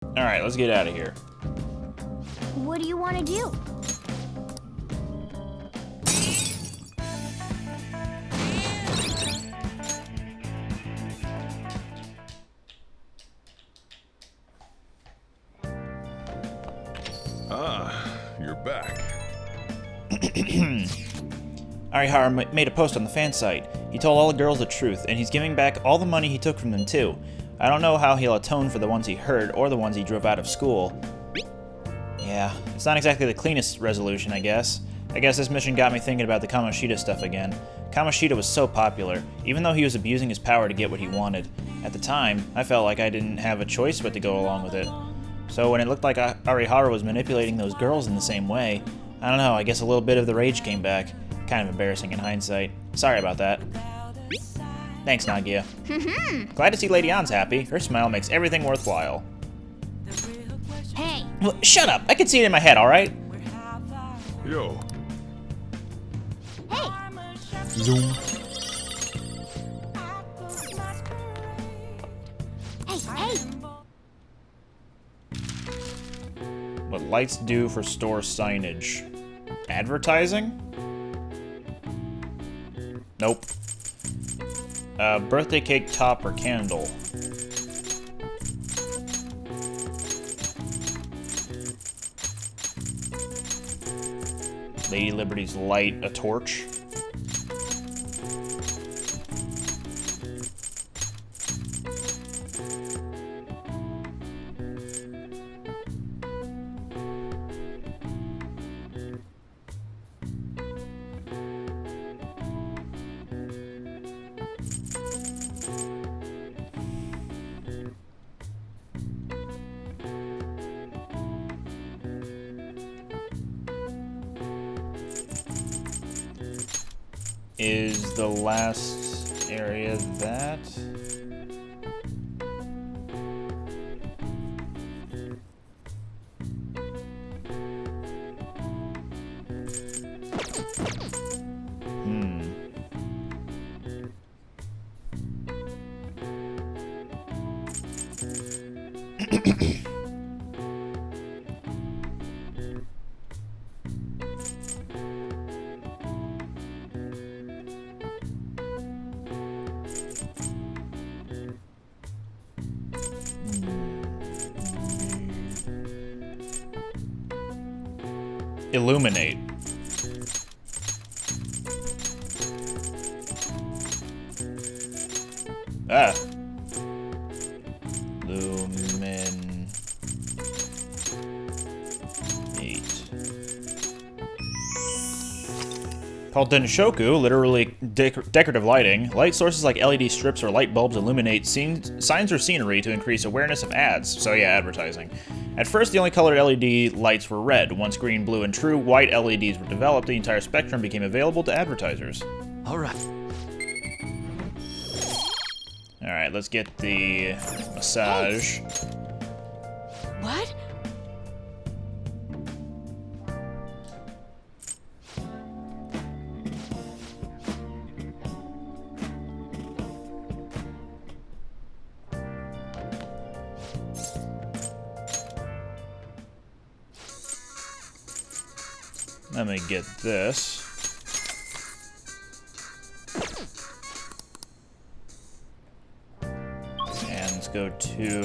Alright, let's get out of here. What do you want to do? Ah, you're back. Arihara made a post on the fan site. He told all the girls the truth, and he's giving back all the money he took from them too. I don't know how he'll atone for the ones he hurt or the ones he drove out of school. Yeah, it's not exactly the cleanest resolution, I guess. I guess this mission got me thinking about the Kamoshida stuff again. Kamoshida was so popular, even though he was abusing his power to get what he wanted. At the time, I felt like I didn't have a choice but to go along with it. So when it looked like Arihara was manipulating those girls in the same way, I don't know, I guess a little bit of the rage came back. Kind of embarrassing in hindsight. Sorry about that. Thanks, Nagia. Glad to see Lady Ann's happy. Her smile makes everything worthwhile. Hey! Well, shut up! I can see it in my head, alright? Yo. Hey! Zoom. Hey! What lights do for store signage. Advertising? Nope. Birthday cake top or candle. Lady Liberty's light, a torch. Is the last area that? Illuminate. Ah. Luminate. Called Denshoku, literally decorative lighting, light sources like LED strips or light bulbs illuminate signs or scenery to increase awareness of ads. So yeah, advertising. At first, the only colored LED lights were red. Once green, blue, and true white LEDs were developed, the entire spectrum became available to advertisers. Alright. Alright, let's get the massage. What? Let me get this. And let's go to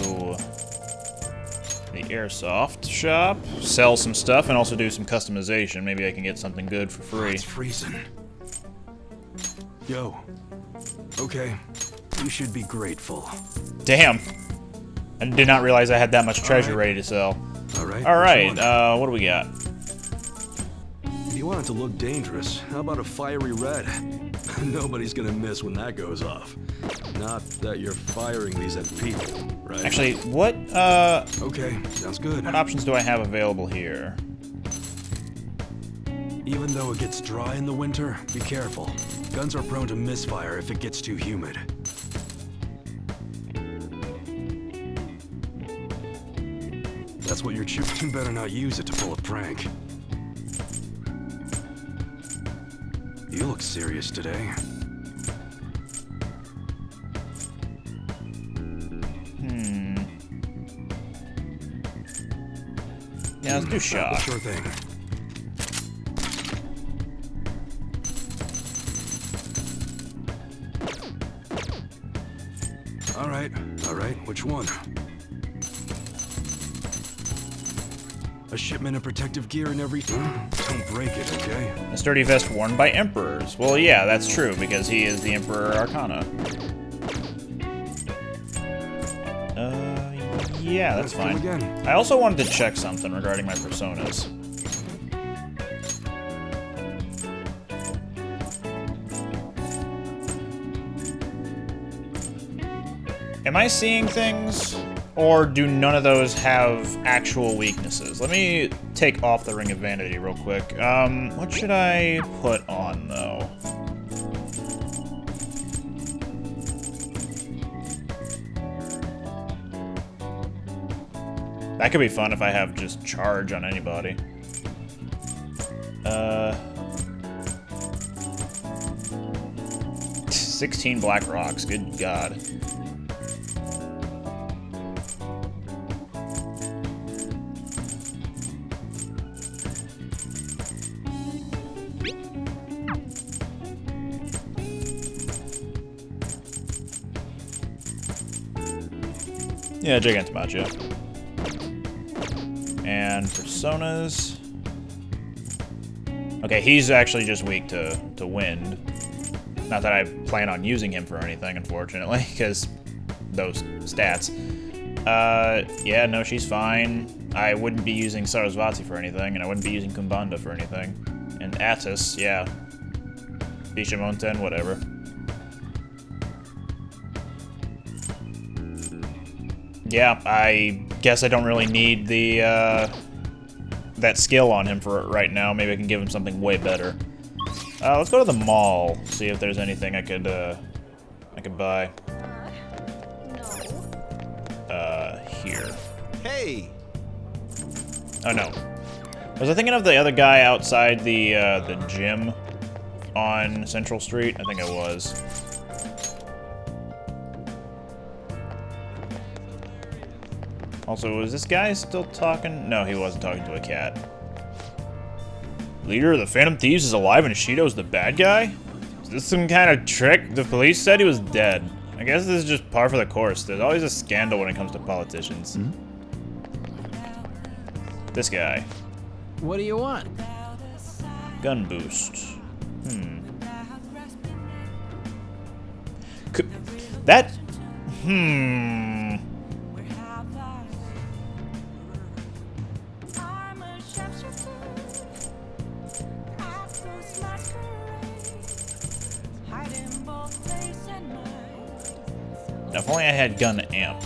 the airsoft shop, sell some stuff, and also do some customization. Maybe I can get something good for free. It's freezing. Yo. Okay. You should be grateful. Damn. I did not realize I had that much treasure ready to sell. Alright. Alright, what do we got? If you want it to look dangerous, how about a fiery red? Nobody's gonna miss when that goes off. Not that you're firing these at people, right? Actually, what Okay, sounds good. options do I have available here? Even though it gets dry in the winter, be careful. Guns are prone to misfire if it gets too humid. That's what you're choosing. Better not use it to pull a prank. You look serious today. Yeah, let's do shock. Sure thing. All right. Which one? A shipment of protective gear and everything. Don't break it, okay? A sturdy vest worn by emperors. Well, yeah, that's true, because he is the Emperor Arcana. Yeah, that's fine. I also wanted to check something regarding my personas. Am I seeing things? Or do none of those have actual weaknesses? Let me take off the Ring of Vanity real quick. What should I put on, though? That could be fun if I have just charge on anybody. 16 black rocks, good god. Yeah, Gigantomagia. And personas. Okay, he's actually just weak to wind. Not that I plan on using him for anything, unfortunately, because those stats. Yeah, no, she's fine. I wouldn't be using Sarasvati for anything, and I wouldn't be using Kumbanda for anything. And Attis, yeah. Bishamonten, whatever. Yeah, I guess I don't really need the, that skill on him for right now. Maybe I can give him something way better. Let's go to the mall, see if there's anything I could buy. Here. Hey! Oh, no. Was I thinking of the other guy outside the gym on Central Street? I think I was. Also, was this guy still talking? No, he wasn't talking to a cat. Leader of the Phantom Thieves is alive and Ishido's the bad guy? Is this some kind of trick? The police said he was dead. I guess this is just par for the course. There's always a scandal when it comes to politicians. Mm-hmm. This guy. What do you want? Gun boost. That... If only I had gun amp.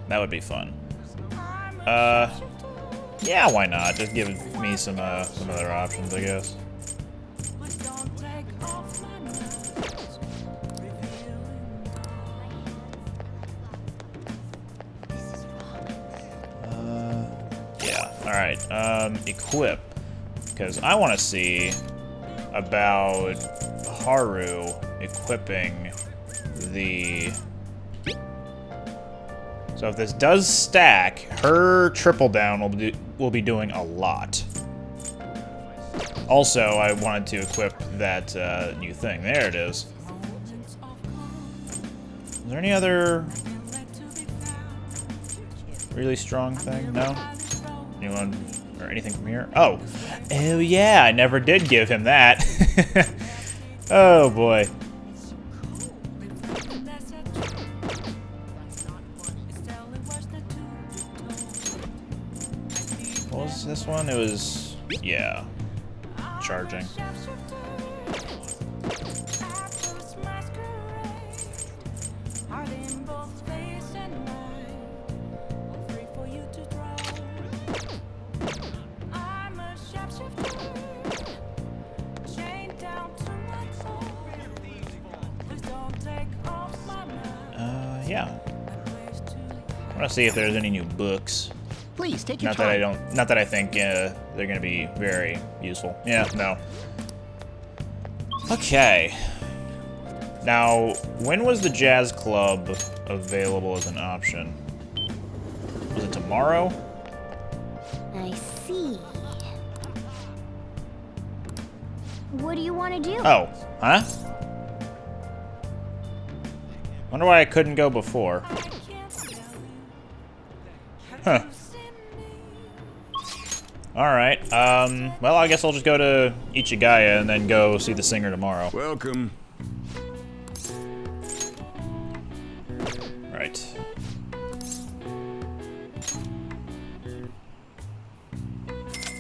That would be fun. Yeah, why not? Just give me some other options, I guess. Yeah, alright. Equip. Because I want to see about Haru equipping the... So if this does stack, her triple down will be doing a lot. Also, I wanted to equip that new thing. There it is. Is there any other really strong thing? No? Anyone or anything from here? Oh yeah, I never did give him that. Oh boy. What was this one? It was, yeah, charging. Yeah. I want to see if there's any new books. Please take your Not time. that I think they're gonna be very useful. Yeah, no. Okay. Now, when was the jazz club available as an option? Was it tomorrow? I see. What do you want to do? Oh, huh? Wonder why I couldn't go before. Huh. Alright, well, I guess I'll just go to Ichigaya and then go see the singer tomorrow. Welcome. Right.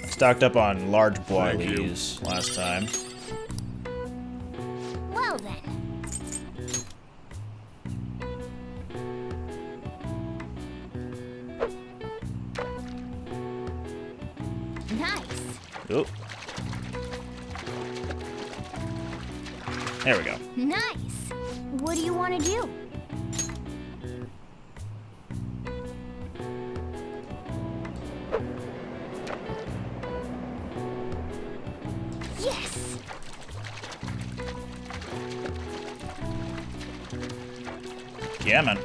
I stocked up on large boilies last time. Well then. Nice. Oop. There we go. Nice. What do you want to do? Yes. Yeah, man.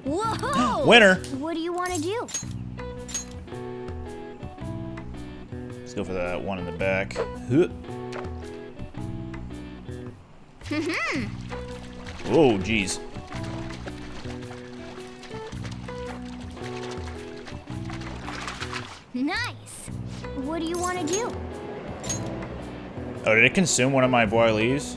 Whoa! Winner! What do you want to do? Let's go for that one in the back. Huh. Oh, jeez. Nice. What do you want to do? Oh, did it consume one of my boilies?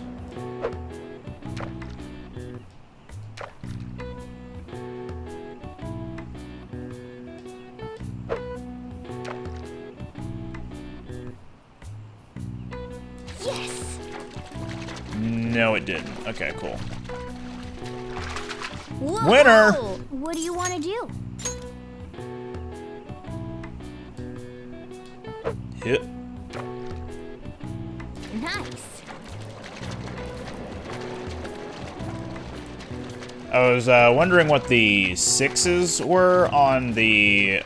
Yes. No, it didn't. Okay, cool. Whoa! Winner! What do you want to do? Hit. Nice. I was wondering what the sixes were on the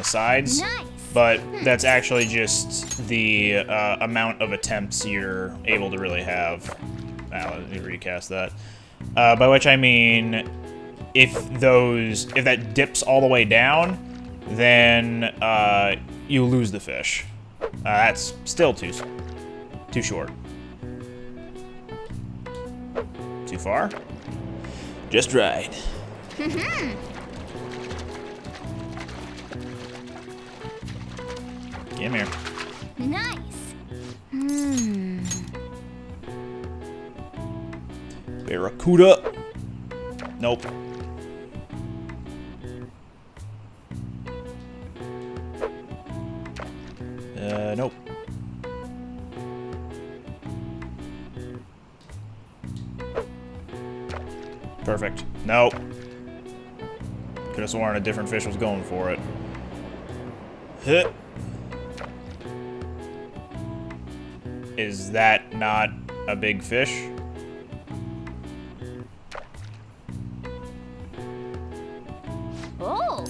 sides, Nice. but that's actually just the amount of attempts you're able to really have. Let me recast that. By which I mean, if that dips all the way down, then you lose the fish. That's still too short. Too far? Just right. Come here. Nice. Barracuda. Nope. Nope. Perfect. Nope. Could have sworn a different fish was going for it. Huh. Is that not a big fish? Oh.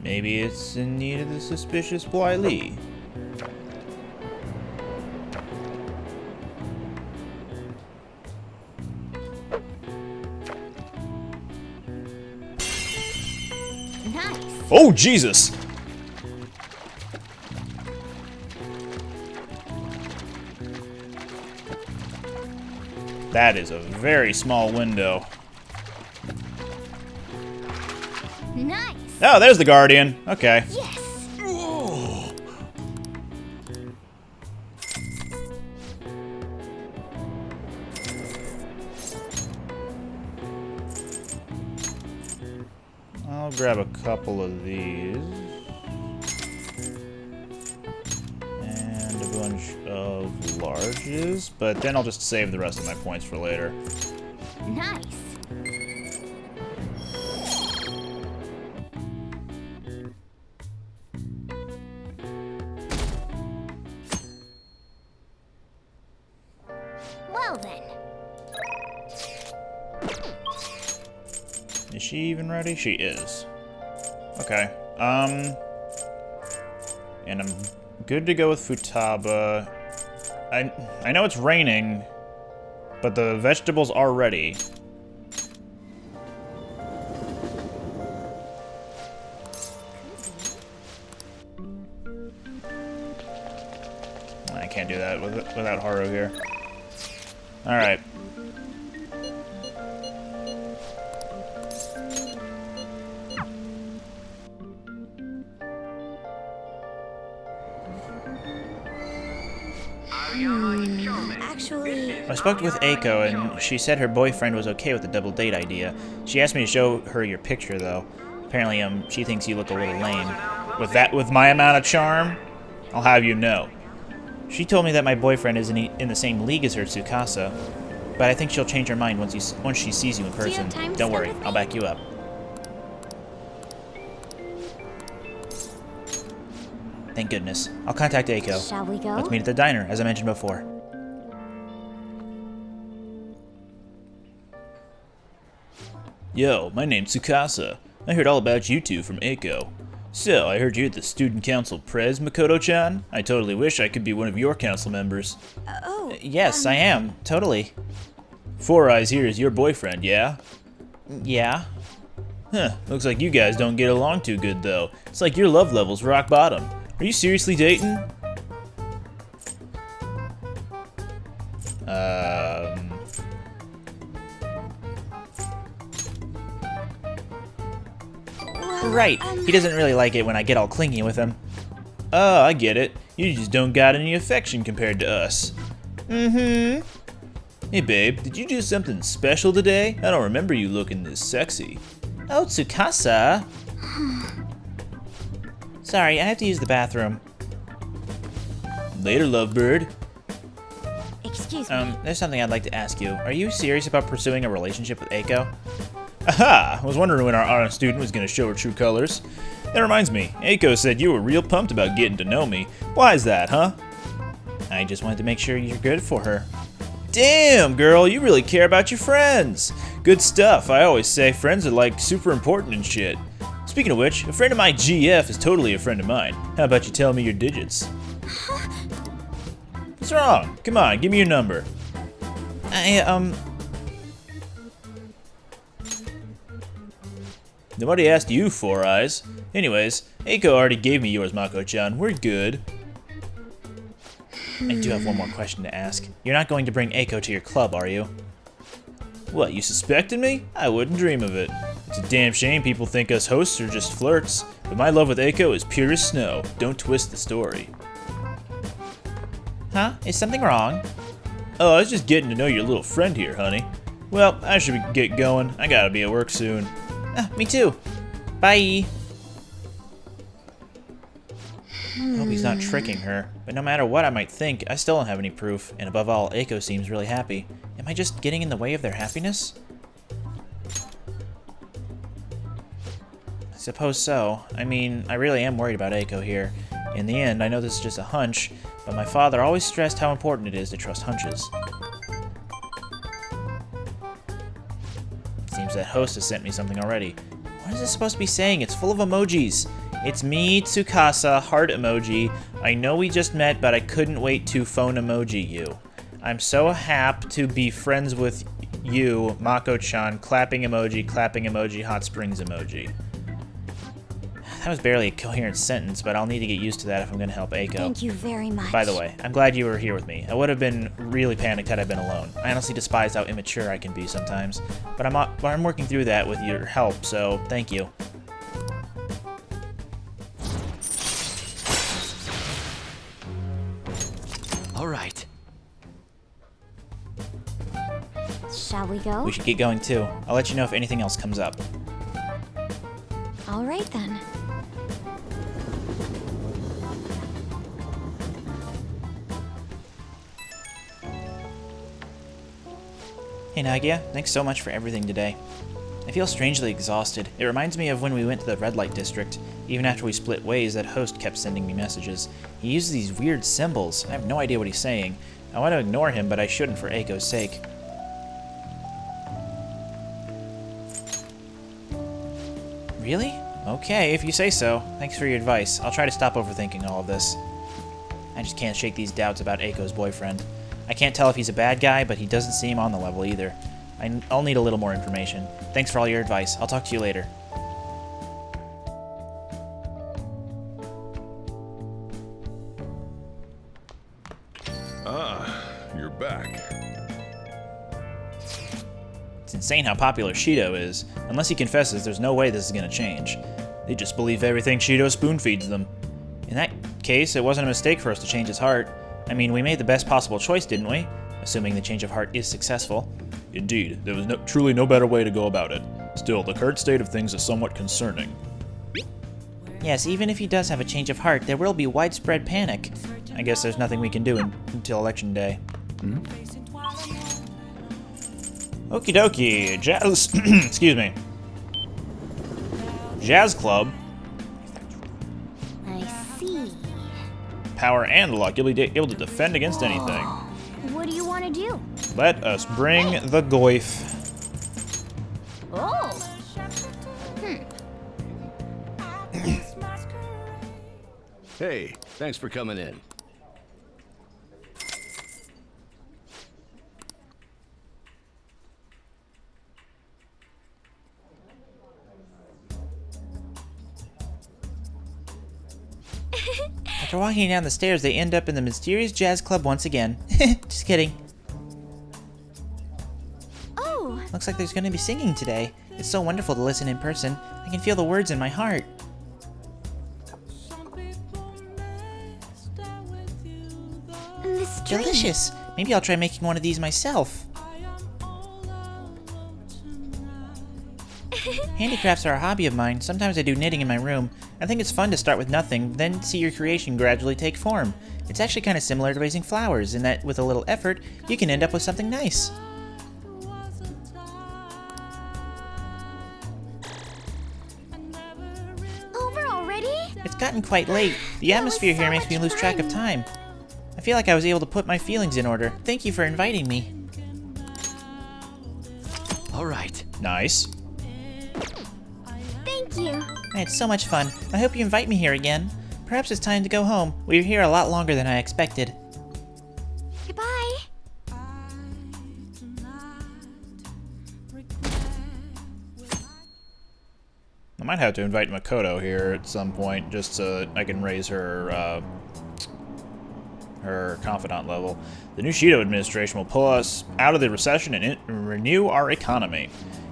Maybe it's in need of the suspicious boilie. Nice. Oh, Jesus! That is a very small window. Nice. Oh, there's the Guardian. Okay. Yes. I'll grab a couple of these. And a bunch of larges, but then I'll just save the rest of my points for later. Nice. Well then. Is she even ready? She is. Okay. And I'm good to go with Futaba. I know it's raining, but the vegetables are ready. I can't do that without Haru here. Alright. Actually, I spoke with Eiko, and she said her boyfriend was okay with the double date idea. She asked me to show her your picture, though. Apparently, she thinks you look a little lame. With my amount of charm, I'll have you know. She told me that my boyfriend isn't in the same league as her, Tsukasa, but I think she'll change her mind once she sees you in Do you have person. time to Don't spend worry, with me? I'll back you up. Thank goodness. I'll contact Eiko. shall we go? Let's meet at the diner, as I mentioned before. Yo, my name's Tsukasa. I heard all about you two from Eiko. So, I heard you're the student council pres, Makoto-chan? I totally wish I could be one of your council members. Yes, I am. Totally. Four Eyes here is your boyfriend, yeah? Yeah. Huh, looks like you guys don't get along too good, though. It's like your love level's rock bottom. Are you seriously dating? Right. He doesn't really like it when I get all clingy with him. Oh, I get it. You just don't got any affection compared to us. Mm-hmm. Hey, babe, did you do something special today? I don't remember you looking this sexy. Oh, Tsukasa. Sorry, I have to use the bathroom. Later, lovebird. Excuse me. There's something I'd like to ask you. Are you serious about pursuing a relationship with Eiko? Aha! I was wondering when our honest student was going to show her true colors. That reminds me, Eiko said you were real pumped about getting to know me. Why is that, huh? I just wanted to make sure you're good for her. Damn, girl, you really care about your friends. Good stuff. I always say friends are like super important and shit. Speaking of which, a friend of my GF is totally a friend of mine. How about you tell me your digits? What's wrong? Come on, give me your number. Nobody asked you, Four Eyes. Anyways, Eiko already gave me yours, Mako-chan. We're good. I do have one more question to ask. You're not going to bring Eiko to your club, are you? What, you suspected me? I wouldn't dream of it. It's a damn shame people think us hosts are just flirts, but my love with Eiko is pure as snow. Don't twist the story. Huh? Is something wrong? Oh, I was just getting to know your little friend here, honey. Well, I should get going. I gotta be at work soon. Me too. Bye. I hope he's not tricking her, but no matter what I might think, I still don't have any proof, and above all, Eiko seems really happy. Am I just getting in the way of their happiness? I suppose so. I mean, I really am worried about Eiko here. In the end, I know this is just a hunch, but my father always stressed how important it is to trust hunches. Seems that host has sent me something already. What is this supposed to be saying? It's full of emojis. It's me, Tsukasa, heart emoji. I know we just met, but I couldn't wait to phone emoji you. I'm so happy to be friends with you, Mako-chan, clapping emoji, hot springs emoji. That was barely a coherent sentence, but I'll need to get used to that if I'm going to help Eiko. Thank you very much. By the way, I'm glad you were here with me. I would have been really panicked had I been alone. I honestly despise how immature I can be sometimes, but I'm working through that with your help, so thank you. All right. Shall we go? We should get going too. I'll let you know if anything else comes up. All right then. Hey Nagia, thanks so much for everything today. I feel strangely exhausted. It reminds me of when we went to the red light district. Even after we split ways, that host kept sending me messages. He uses these weird symbols. I have no idea what he's saying. I want to ignore him, but I shouldn't for Eiko's sake. Really? Okay, if you say so. Thanks for your advice. I'll try to stop overthinking all of this. I just can't shake these doubts about Eiko's boyfriend. I can't tell if he's a bad guy, but he doesn't seem on the level either. I'll need a little more information. Thanks for all your advice. I'll talk to you later. Ah, you're back. It's insane how popular Shido is. Unless he confesses, there's no way this is going to change. They just believe everything Shido spoon-feeds them. In that case, it wasn't a mistake for us to change his heart. I mean, we made the best possible choice, didn't we? Assuming the change of heart is successful. Indeed, there was truly no better way to go about it. Still, the current state of things is somewhat concerning. Yes, even if he does have a change of heart, there will be widespread panic. I guess there's nothing we can do until Election Day. Okie dokie, Jazz... excuse me. Jazz Club. I see. Power and luck. You'll be able to defend against anything. What do you want to do? Let us bring the Goif. Oh. Hey, thanks for coming in. After walking down the stairs, they end up in the mysterious jazz club once again. Just kidding. Oh. Looks like there's going to be singing today. It's so wonderful to listen in person. I can feel the words in my heart. This drink. Delicious. Maybe I'll try making one of these myself. Handicrafts are a hobby of mine. Sometimes I do knitting in my room. I think it's fun to start with nothing, then see your creation gradually take form. It's actually kind of similar to raising flowers, in that with a little effort, you can end up with something nice. Over already? It's gotten quite late. The atmosphere here makes me lose track of time. I feel like I was able to put my feelings in order. Thank you for inviting me. All right. Nice. Thank you. I had so much fun. I hope you invite me here again. Perhaps it's time to go home. We were here a lot longer than I expected. Goodbye. I might have to invite Makoto here at some point, just so that I can raise her, her Confidant level. The new Shido administration will pull us out of the recession and renew our economy.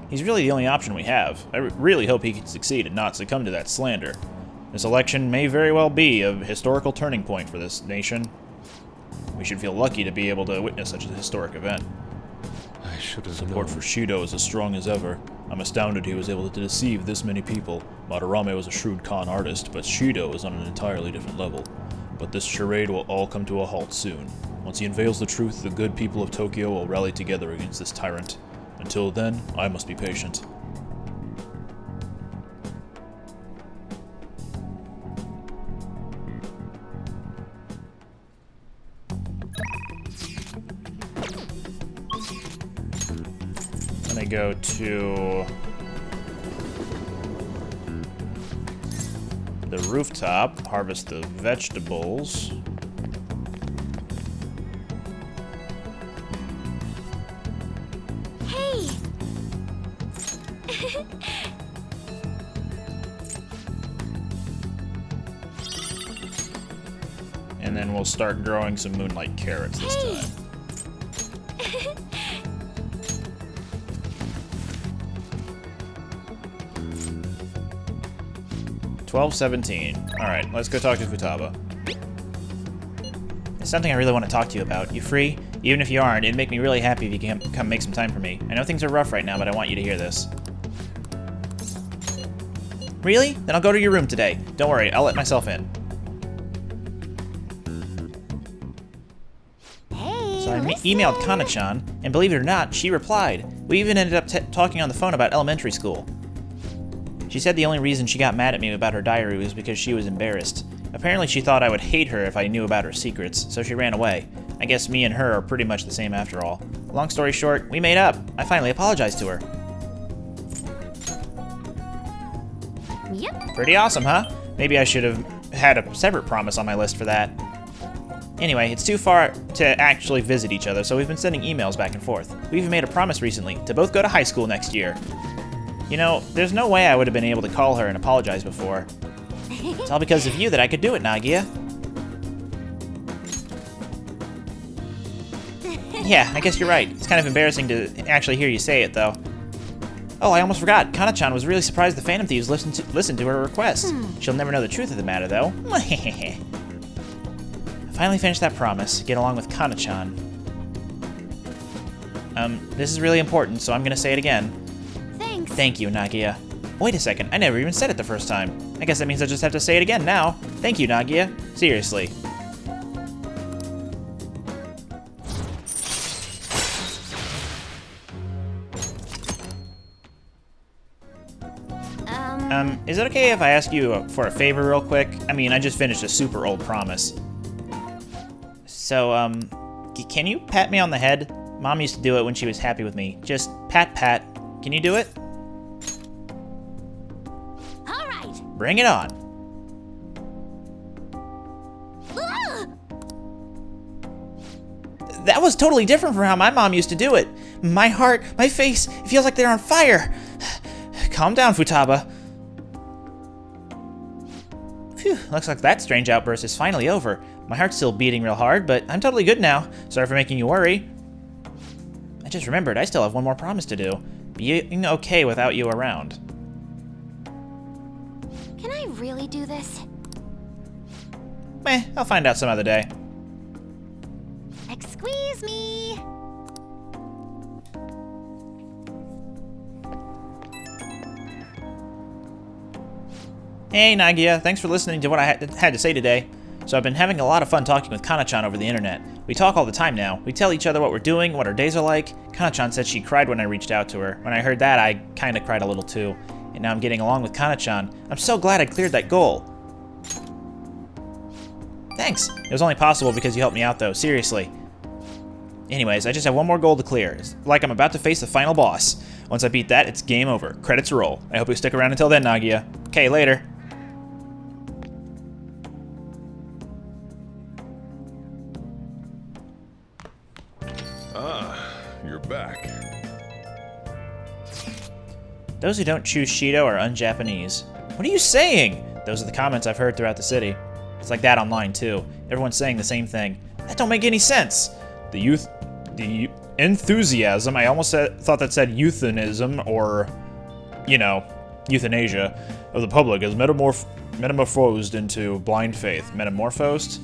He's really the only option we have. I really hope he can succeed and not succumb to that slander. This election may very well be a historical turning point for this nation. We should feel lucky to be able to witness such a historic event. I should have Support for Shido is as strong as ever. I'm astounded he was able to deceive this many people. Madarame was a shrewd con artist, but Shido is on an entirely different level. But this charade will all come to a halt soon. Once he unveils the truth, the good people of Tokyo will rally together against this tyrant. Until then, I must be patient. Let me go to the rooftop, harvest the vegetables. Hey. And then we'll start growing some moonlight carrots this time. 12:17. Alright, let's go talk to Futaba. There's something I really want to talk to you about. You free? Even if you aren't, it'd make me really happy if you can come make some time for me. I know things are rough right now, but I want you to hear this. Really? Then I'll go to your room today. Don't worry, I'll let myself in. Hey. So I listen. emailed Kana-chan, and believe it or not, she replied. We even ended up talking on the phone about elementary school. She said the only reason she got mad at me about her diary was because she was embarrassed. Apparently she thought I would hate her if I knew about her secrets, so she ran away. I guess me and her are pretty much the same after all. Long story short, we made up. I finally apologized to her. Yep. Pretty awesome, huh? Maybe I should have had a separate promise on my list for that. Anyway, it's too far to actually visit each other, so we've been sending emails back and forth. We even made a promise recently to both go to high school next year. You know, there's no way I would have been able to call her and apologize before. It's all because of you that I could do it, Nagia. Yeah, I guess you're right. It's kind of embarrassing to actually hear you say it, though. Oh, I almost forgot. Kana-chan was really surprised the Phantom Thieves listened to her request. She'll never know the truth of the matter, though. I finally finished that promise. Get along with Kana-chan. This is really important, so I'm gonna say it again. Thanks. Thank you, Nagia. Wait a second, I never even said it the first time. I guess that means I just have to say it again now. Thank you, Nagia. Seriously. Is it okay if I ask you for a favor real quick? I mean, I just finished a super old promise. So, can you pat me on the head? Mom used to do it when she was happy with me. Just pat, pat. Can you do it? All right. Bring it on. That was totally different from how my mom used to do it. My heart, my face, it feels like they're on fire. Calm down, Futaba. Phew, looks like that strange outburst is finally over. My heart's still beating real hard, but I'm totally good now. Sorry for making you worry. I just remembered I still have one more promise to do. Being okay without you around. Can I really do this? I'll find out some other day. Squeeze me. Hey, Nagia, thanks for listening to what I had to say today. So I've been having a lot of fun talking with Kana-chan over the internet. We talk all the time now. We tell each other what we're doing, what our days are like. Kana-chan said she cried when I reached out to her. When I heard that, I kinda cried a little too. And now I'm getting along with Kana-chan. I'm so glad I cleared that goal. Thanks. It was only possible because you helped me out though, seriously. Anyways, I just have one more goal to clear. It's like I'm about to face the final boss. Once I beat that, it's game over. Credits roll. I hope you stick around until then, Nagia. Okay, later. You're back. Those who don't choose Shido are un-Japanese. What are you saying? Those are the comments I've heard throughout the city. It's like that online too. Everyone's saying the same thing. That don't make any sense. The enthusiasm, I almost thought that said euthanism or, you know, euthanasia of the public is metamorphosed into blind faith. Metamorphosed?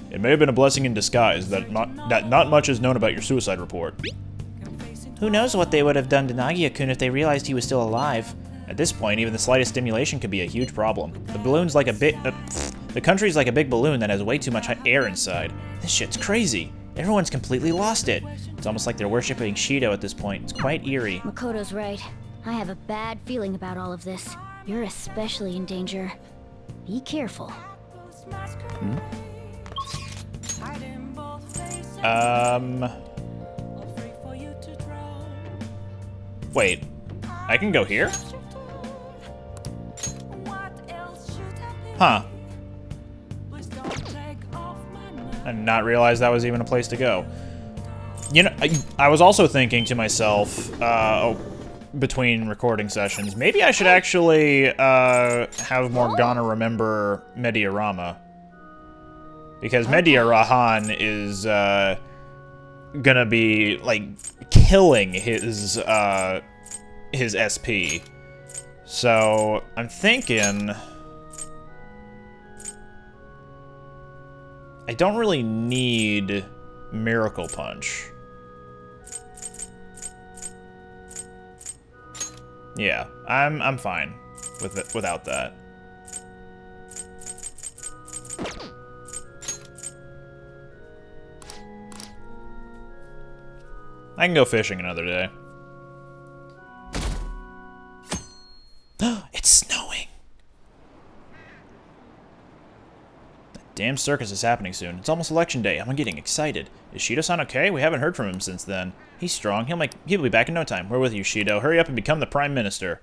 It may have been a blessing in disguise that not much is known about your suicide report. Who knows what they would have done to Nagia-kun if they realized he was still alive. At this point, even the slightest stimulation could be a huge problem. The country's like a big balloon that has way too much air inside. This shit's crazy. Everyone's completely lost it. It's almost like they're worshipping Shido at this point. It's quite eerie. Makoto's right. I have a bad feeling about all of this. You're especially in danger. Be careful. Wait. I can go here? Huh. I did not realize that was even a place to go. You know, I was also thinking to myself, between recording sessions, maybe I should actually, have Morgana remember Mediarama. Because Mediarahan is, gonna be, like, killing his SP. So, I'm thinking... I don't really need Miracle Punch. Yeah, I'm fine with it without that. I can go fishing another day. It's snowing. Damn circus is happening soon. It's almost election day. I'm getting excited. Is Shido-san okay? We haven't heard from him since then. He's strong. He'll be back in no time. We're with you, Shido. Hurry up and become the Prime Minister.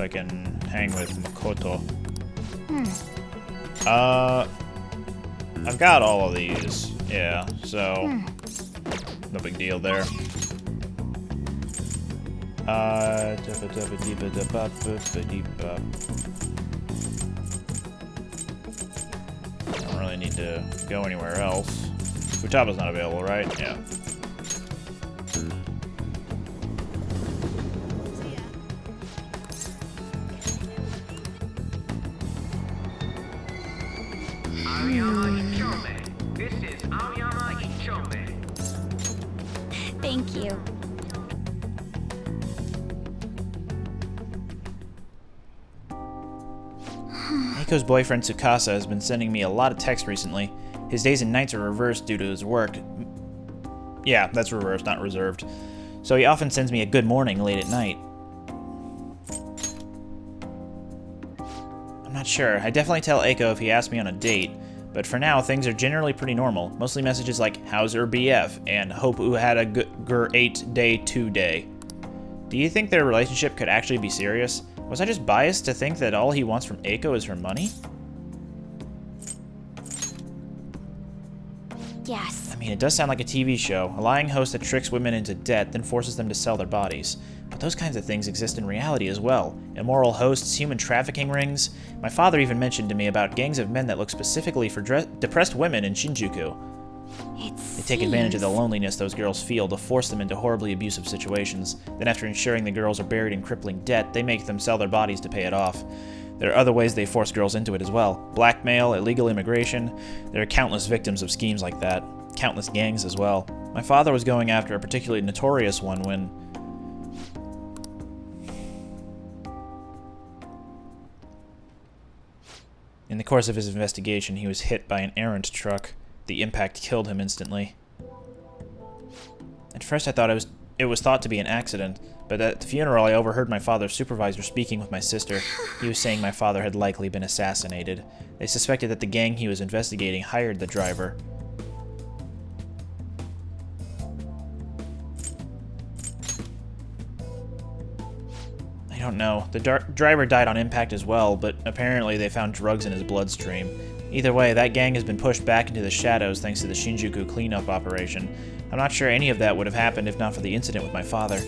I can hang with Makoto. I've got all of these. Yeah, so no big deal there. I don't really need to go anywhere else. Futaba's not available, right? Yeah. Thank you. Eiko's boyfriend Tsukasa has been sending me a lot of texts recently. His days and nights are reversed due to his work. Yeah, that's reversed, not reserved. So he often sends me a good morning late at night. I'm not sure. I definitely tell Eiko if he asks me on a date, but for now things are generally pretty normal. Mostly messages like, how's her BF, and hope you had a great day today. Do you think their relationship could actually be serious? Was I just biased to think that all he wants from Eiko is her money? Yes. I mean, it does sound like a TV show. A lying host that tricks women into debt, then forces them to sell their bodies. But those kinds of things exist in reality as well. Immoral hosts, human trafficking rings. My father even mentioned to me about gangs of men that look specifically for depressed women in Shinjuku. They take advantage of the loneliness those girls feel to force them into horribly abusive situations. Then after ensuring the girls are buried in crippling debt, they make them sell their bodies to pay it off. There are other ways they force girls into it as well. Blackmail, illegal immigration. There are countless victims of schemes like that. Countless gangs as well. My father was going after a particularly notorious one when... In the course of his investigation, he was hit by an errant truck. The impact killed him instantly. At first I thought it was thought to be an accident, but at the funeral I overheard my father's supervisor speaking with my sister. He was saying my father had likely been assassinated. They suspected that the gang he was investigating hired the driver. I don't know. The driver died on impact as well, but apparently they found drugs in his bloodstream. Either way, that gang has been pushed back into the shadows thanks to the Shinjuku cleanup operation. I'm not sure any of that would have happened if not for the incident with my father.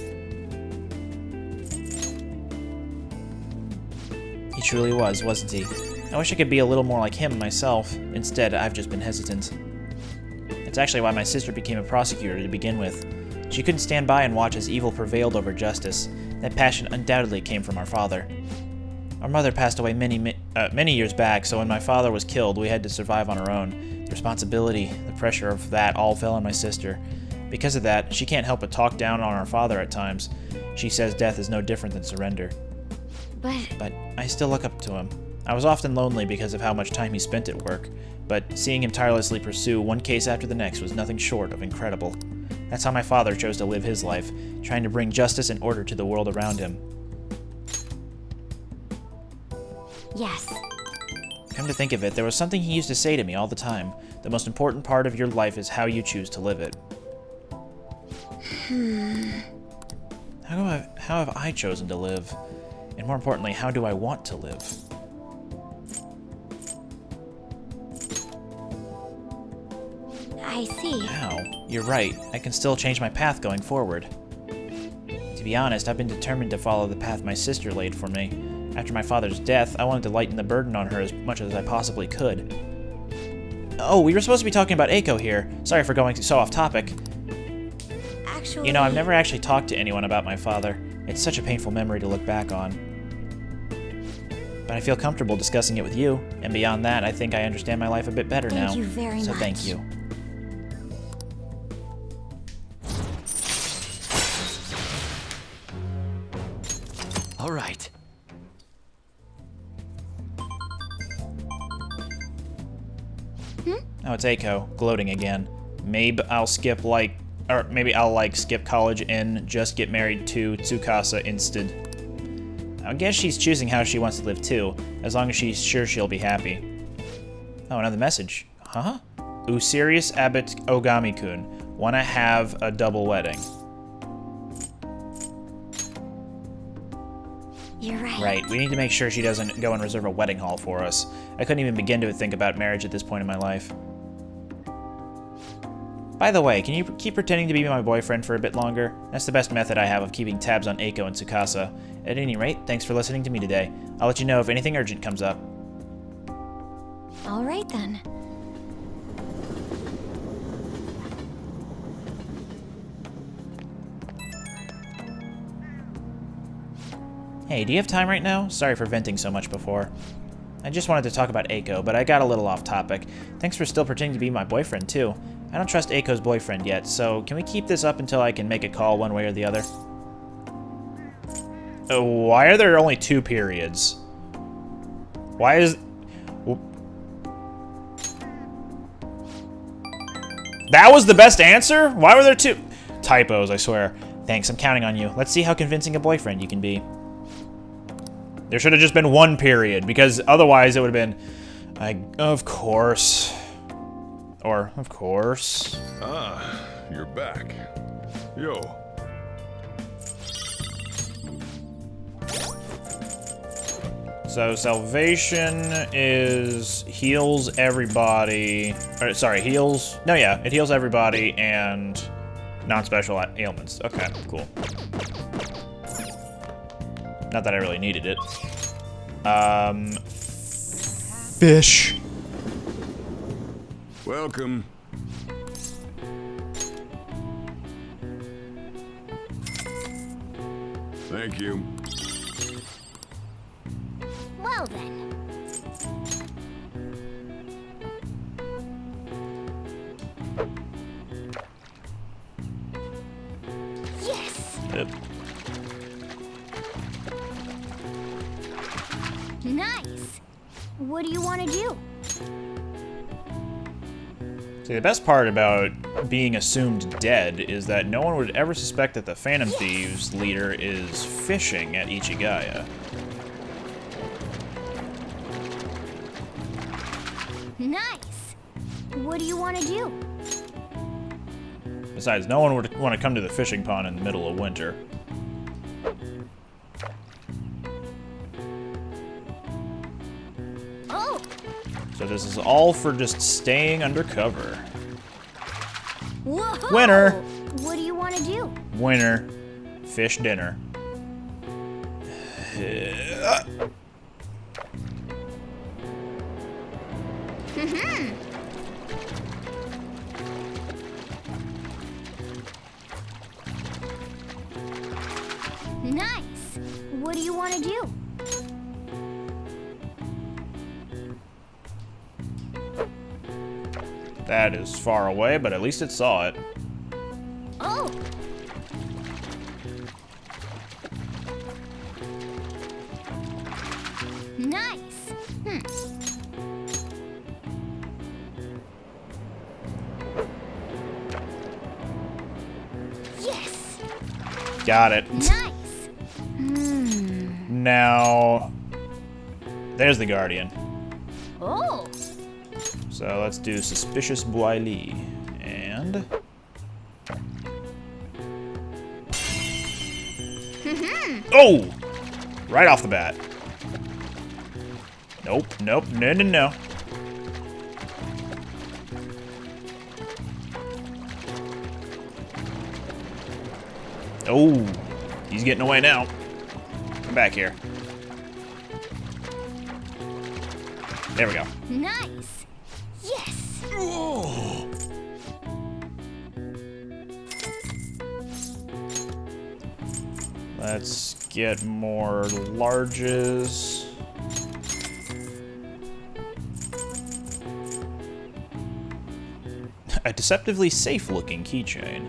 He truly was, wasn't he? I wish I could be a little more like him myself. Instead, I've just been hesitant. It's actually why my sister became a prosecutor to begin with. She couldn't stand by and watch as evil prevailed over justice. That passion undoubtedly came from our father. Our mother passed away many years back, so when my father was killed, we had to survive on our own. The responsibility, the pressure of that all fell on my sister. Because of that, she can't help but talk down on our father at times. She says death is no different than surrender. But I still look up to him. I was often lonely because of how much time he spent at work, but seeing him tirelessly pursue one case after the next was nothing short of incredible. That's how my father chose to live his life, trying to bring justice and order to the world around him. Yes. Come to think of it, there was something he used to say to me all the time. The most important part of your life is how you choose to live it. How have I chosen to live? And more importantly, how do I want to live? I see. How? You're right. I can still change my path going forward. To be honest, I've been determined to follow the path my sister laid for me. After my father's death, I wanted to lighten the burden on her as much as I possibly could. Oh, we were supposed to be talking about Eiko here. Sorry for going so off topic. Actually... You know, I've never actually talked to anyone about my father. It's such a painful memory to look back on. But I feel comfortable discussing it with you, and beyond that, I think I understand my life a bit better now. Thank you very much. So thank you. All right. Oh, it's Eiko, gloating again. Maybe I'll skip skip college and just get married to Tsukasa instead. I guess she's choosing how she wants to live too, as long as she's sure she'll be happy. Oh, another message. Huh? Serious Abbot Ogami-kun. Wanna have a double wedding. You're right. Right, we need to make sure she doesn't go and reserve a wedding hall for us. I couldn't even begin to think about marriage at this point in my life. By the way, can you keep pretending to be my boyfriend for a bit longer? That's the best method I have of keeping tabs on Eiko and Tsukasa. At any rate, thanks for listening to me today. I'll let you know if anything urgent comes up. All right then. Hey, do you have time right now? Sorry for venting so much before. I just wanted to talk about Eiko, but I got a little off topic. Thanks for still pretending to be my boyfriend, too. I don't trust Eiko's boyfriend yet, so can we keep this up until I can make a call one way or the other? Why are there only 2 periods? Why is... That was the best answer? Why were there 2? Typos, I swear. Thanks, I'm counting on you. Let's see how convincing a boyfriend you can be. There should have just been 1 period, because otherwise it would have been, of course. Or, of course. Ah, you're back. Yo. So salvation is heals everybody. Or, sorry, heals. No, yeah, it heals everybody and non-special ailments. Okay, cool. Not that I really needed it. Fish. Welcome. Thank you. Well then. Yes! Yep. Nice! What do you want to do? See, the best part about being assumed dead is that no one would ever suspect that the Phantom Thieves leader is fishing at Ichigaya. Nice! What do you want to do? Besides, no one would want to come to the fishing pond in the middle of winter. Oh! So this is all for just staying undercover. Whoa! Winner! What do you want to do? Winner. Fish dinner. Nice! What do you want to do? That is far away, but at least it saw it. Oh! Nice! Yes! Got it. Nice! Now, there's the Guardian. Oh! So let's do Suspicious Boily. And... Oh! Right off the bat. Nope, nope, no, no, no. Oh, he's getting away now. Come back here. There we go. Nice! Yes! Let's get more larges. A deceptively safe-looking keychain.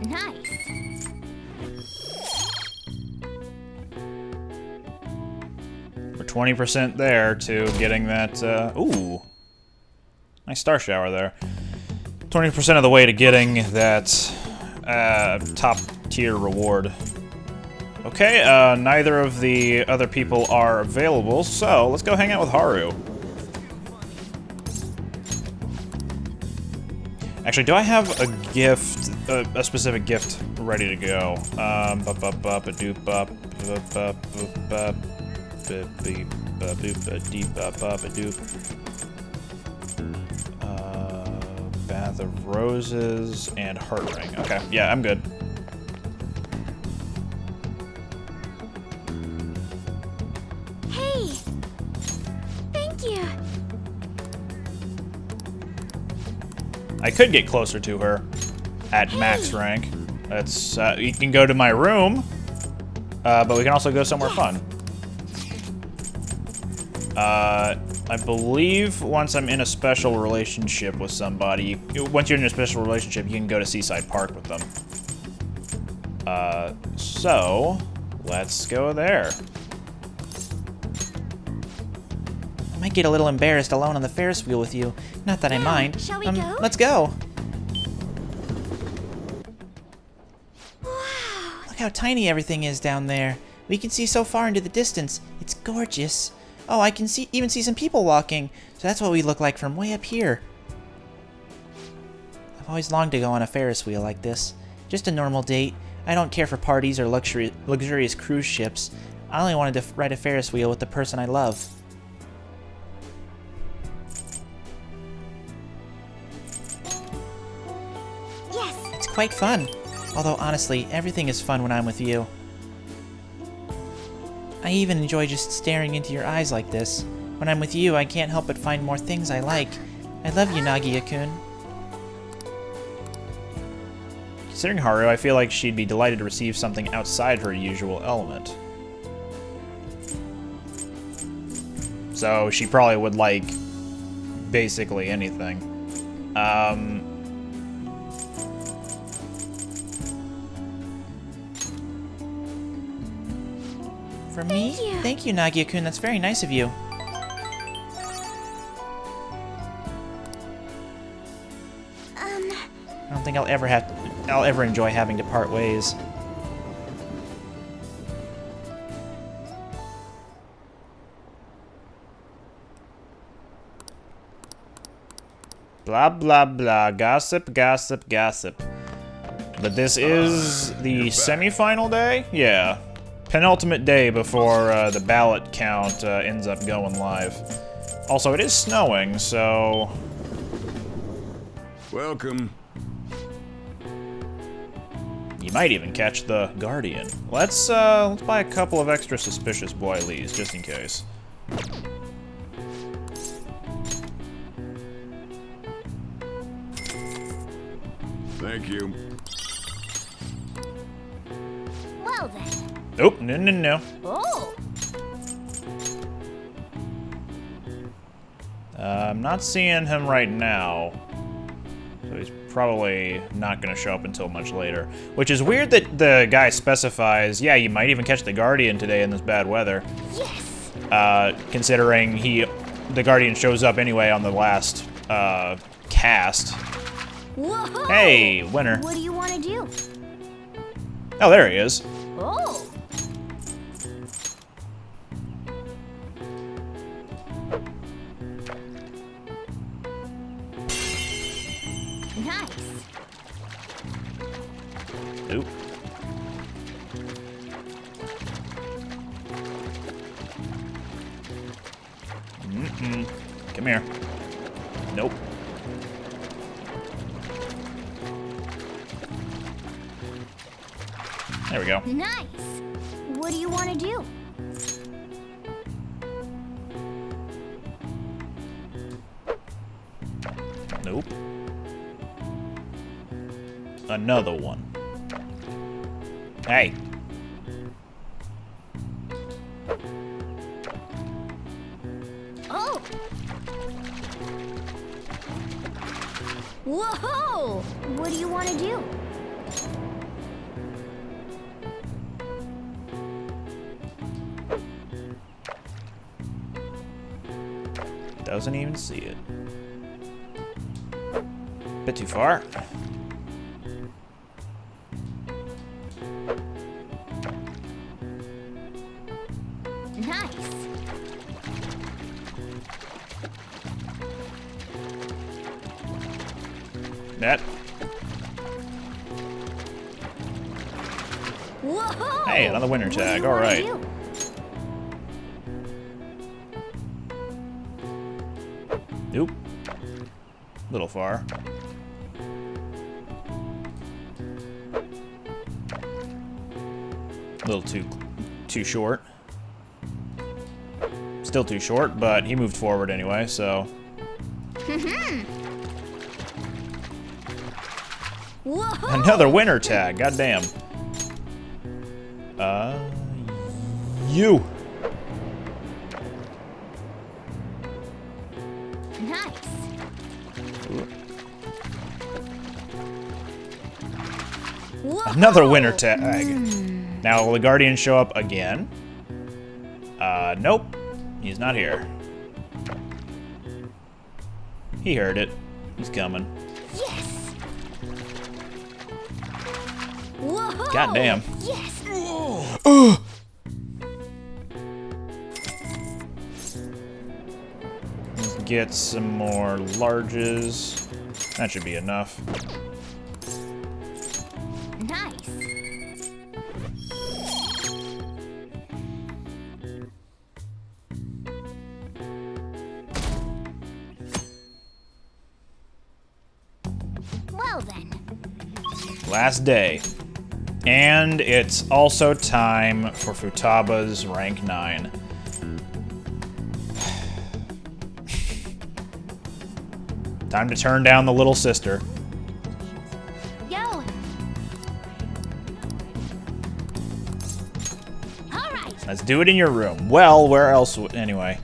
Nice! We're 20% there to getting that, ooh. Nice star shower there. 20% of the way to getting that, top-tier reward. Okay, neither of the other people are available, so let's go hang out with Haru. Actually, do I have a gift, a specific gift ready to go? Bath of Roses and Heart Ring. Okay, yeah, I'm good. Hey! Thank you! I could get closer to her at max rank. That's you can go to my room, but we can also go somewhere fun. I believe once I'm in a special relationship with somebody, once you're in a special relationship, you can go to Seaside Park with them. So let's go there. I might get a little embarrassed alone on the Ferris wheel with you. Not that I mind. Shall we go? Let's go. Wow! Look how tiny everything is down there. We can see so far into the distance. It's gorgeous. Oh, I can even see some people walking. So that's what we look like from way up here. I've always longed to go on a Ferris wheel like this. Just a normal date. I don't care for parties or luxurious cruise ships. I only wanted to ride a Ferris wheel with the person I love. Yes! It's quite fun. Although honestly, everything is fun when I'm with you. I even enjoy just staring into your eyes like this. When I'm with you, I can't help but find more things I like. I love you, Nagia-kun. Considering Haru, I feel like she'd be delighted to receive something outside her usual element. So she probably would like basically anything. For me? Thank you, Nagia-kun. That's very nice of you. I don't think I'll ever enjoy having to part ways. Blah, blah, blah. Gossip, gossip, gossip. But this is the semi-final day? Yeah. Penultimate day before the ballot count ends up going live. Also, it is snowing, so... Welcome. You might even catch the Guardian. Let's buy a couple of extra suspicious boilies, just in case. Thank you. Well then. Nope, no, no, no. Oh! I'm not seeing him right now. So he's probably not going to show up until much later. Which is weird that the guy specifies, yeah, you might even catch the Guardian today in this bad weather. Yes! Considering the Guardian shows up anyway on the last cast. Whoa! Hey, winner. What do you want to do? Oh, there he is. Oh! Nice. Oop. Come here. Nope. There we go. Nice. What do you want to do? Nope. Another one. Hey. Oh! Whoa! What do you want to do? Doesn't even see it. Bit too far. Nice. That. Whoa! Hey, another winner What do tag. you All wanna right. do? Nope. Little far. A little too short. Still too short, but he moved forward anyway, so. Whoa! Another winner tag. Goddamn. You. Nice. Whoa! Another winner tag. Now, will the Guardian show up again? Nope. He's not here. He heard it. He's coming. Yes. Whoa! Goddamn. Yes. Let's get some more larges. That should be enough. Nice. Well then. Last day. And it's also time for Futaba's rank 9. Time to turn down the little sister. Go. All right. Let's do it in your room. Well, where else anyway?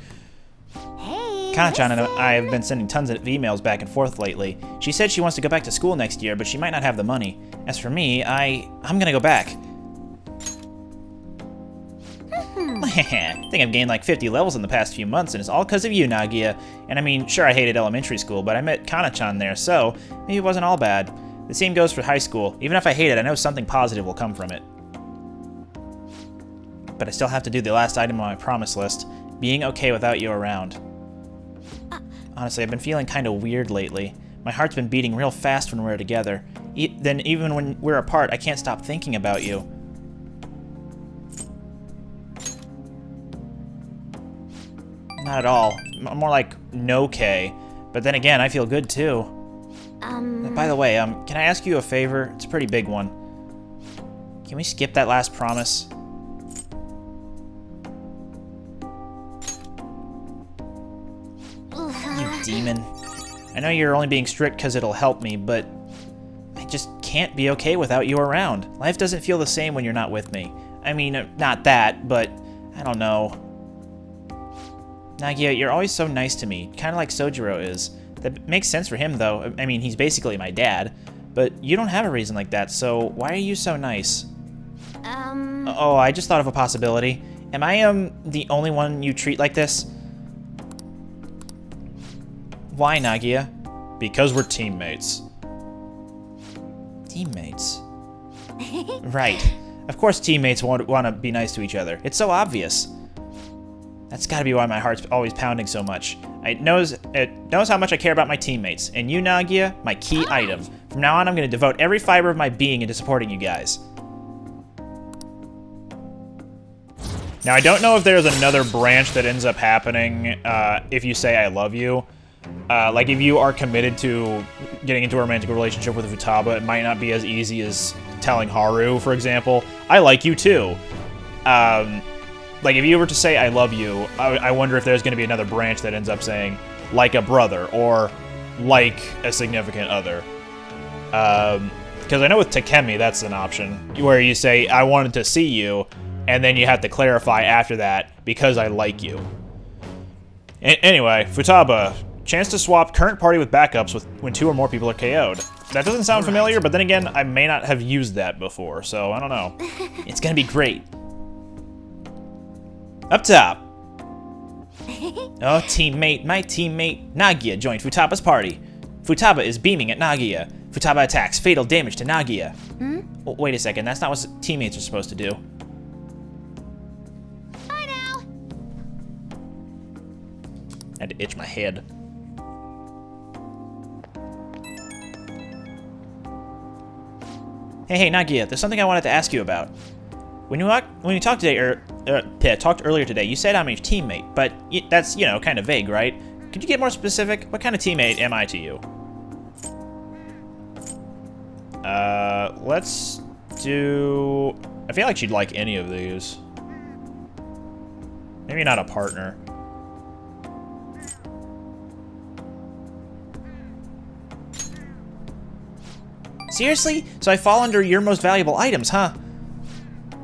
Hey. Kana-chan and listen. I have been sending tons of emails back and forth lately. She said she wants to go back to school next year, but she might not have the money. As for me, I'm gonna go back. I think I've gained like 50 levels in the past few months, and it's all because of you, Nagia. And I mean, sure, I hated elementary school, but I met Kana-chan there, so maybe it wasn't all bad. The same goes for high school. Even if I hate it, I know something positive will come from it. But I still have to do the last item on my promise list, being okay without you around. Honestly, I've been feeling kind of weird lately. My heart's been beating real fast when we're together. Then even when we're apart, I can't stop thinking about you. Not at all. More like no-K. But then again, I feel good too. By the way, can I ask you a favor? It's a pretty big one. Can we skip that last promise? You demon. I know you're only being strict because it'll help me, but I just can't be okay without you around. Life doesn't feel the same when you're not with me. I mean, not that, but I don't know. Nagia, you're always so nice to me, kind of like Sojiro is. That makes sense for him, though. I mean, he's basically my dad. But you don't have a reason like that, so why are you so nice? Oh, I just thought of a possibility. Am I, the only one you treat like this? Why, Nagia? Because we're teammates. Teammates? Right. Of course teammates want to be nice to each other. It's so obvious. That's gotta be why my heart's always pounding so much. It knows how much I care about my teammates. And you, Nagia, my key item. From now on, I'm gonna devote every fiber of my being into supporting you guys. Now, I don't know if there's another branch that ends up happening if you say I love you. Like, if you are committed to getting into a romantic relationship with Futaba, it might not be as easy as telling Haru, for example, I like you too. Like, if you were to say I love you, I wonder if there's going to be another branch that ends up saying, like a brother, or like a significant other. Because I know with Takemi, that's an option, where you say, I wanted to see you, and then you have to clarify after that, because I like you. Anyway, Futaba, chance to swap current party with backups when 2 or more people are KO'd. That doesn't sound familiar, but then again, I may not have used that before, so I don't know. It's gonna be great. Up top. Oh, teammate, my teammate Nagia joined Futaba's party. Futaba is beaming at Nagia. Futaba attacks, fatal damage to Nagia. Oh, wait a second, that's not what teammates are supposed to do. Bye now. I had to itch my head. Hey, Nagia, there's something I wanted to ask you about. When you talked today, talked earlier today, you said I'm your teammate, but that's, you know, kind of vague, right? Could you get more specific? What kind of teammate am I to you? Let's do... I feel like she'd like any of these. Maybe not a partner. Seriously? So I fall under your most valuable items, huh?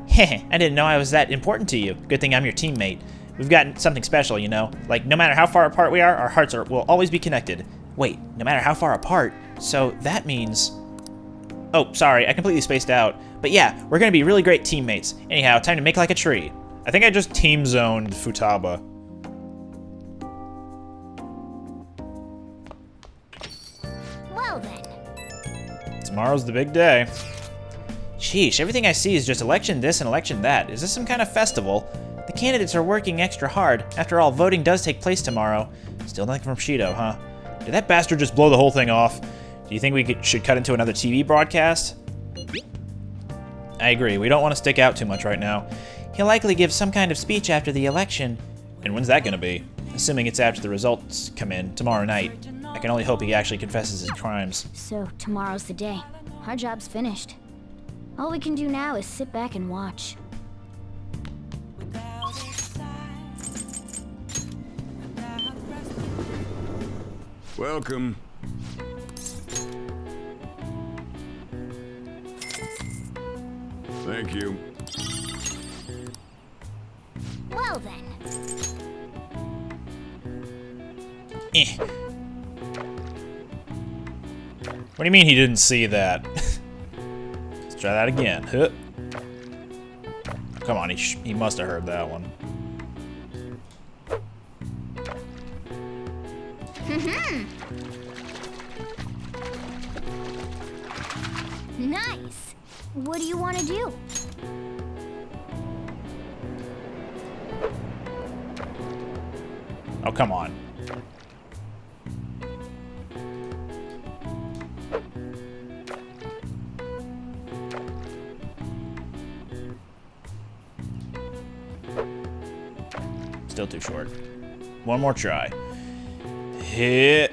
Heh, I didn't know I was that important to you. Good thing I'm your teammate. We've got something special, you know? Like, no matter how far apart we are, our hearts will always be connected. Wait, no matter how far apart? So that means... Oh, sorry, I completely spaced out. But yeah, we're gonna be really great teammates. Anyhow, time to make like a tree. I think I just team zoned Futaba. Well then. Tomorrow's the big day. Sheesh, everything I see is just election this and election that. Is this some kind of festival? The candidates are working extra hard. After all, voting does take place tomorrow. Still nothing from Shido, huh? Did that bastard just blow the whole thing off? Do you think we should cut into another TV broadcast? I agree, we don't want to stick out too much right now. He'll likely give some kind of speech after the election. And when's that gonna be? Assuming it's after the results come in, tomorrow night. I can only hope he actually confesses his crimes. So tomorrow's the day. Our job's finished. All we can do now is sit back and watch. Welcome. Thank you. Well then. Eh. What do you mean he didn't see that? Let's try that again. Huh. Come on, he must have heard that one. Nice. What do you want to do? Oh, come on. Still too short. One more try. Hit.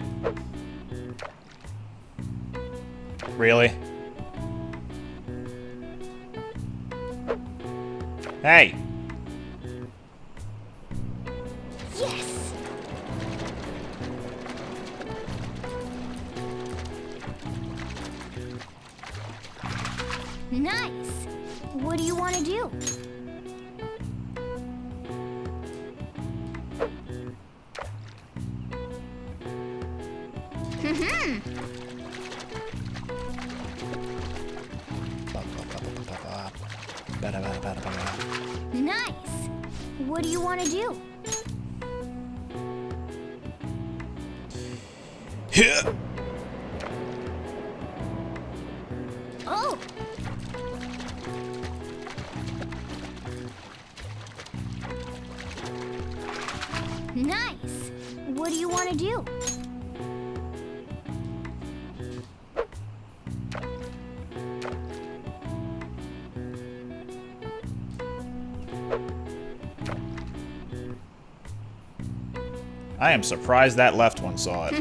Really? Hey! Yes. Nice. What do you want to do? Nice. What do you want to do? Hit. Oh. Nice. What do you want to do? I am surprised that left one saw it.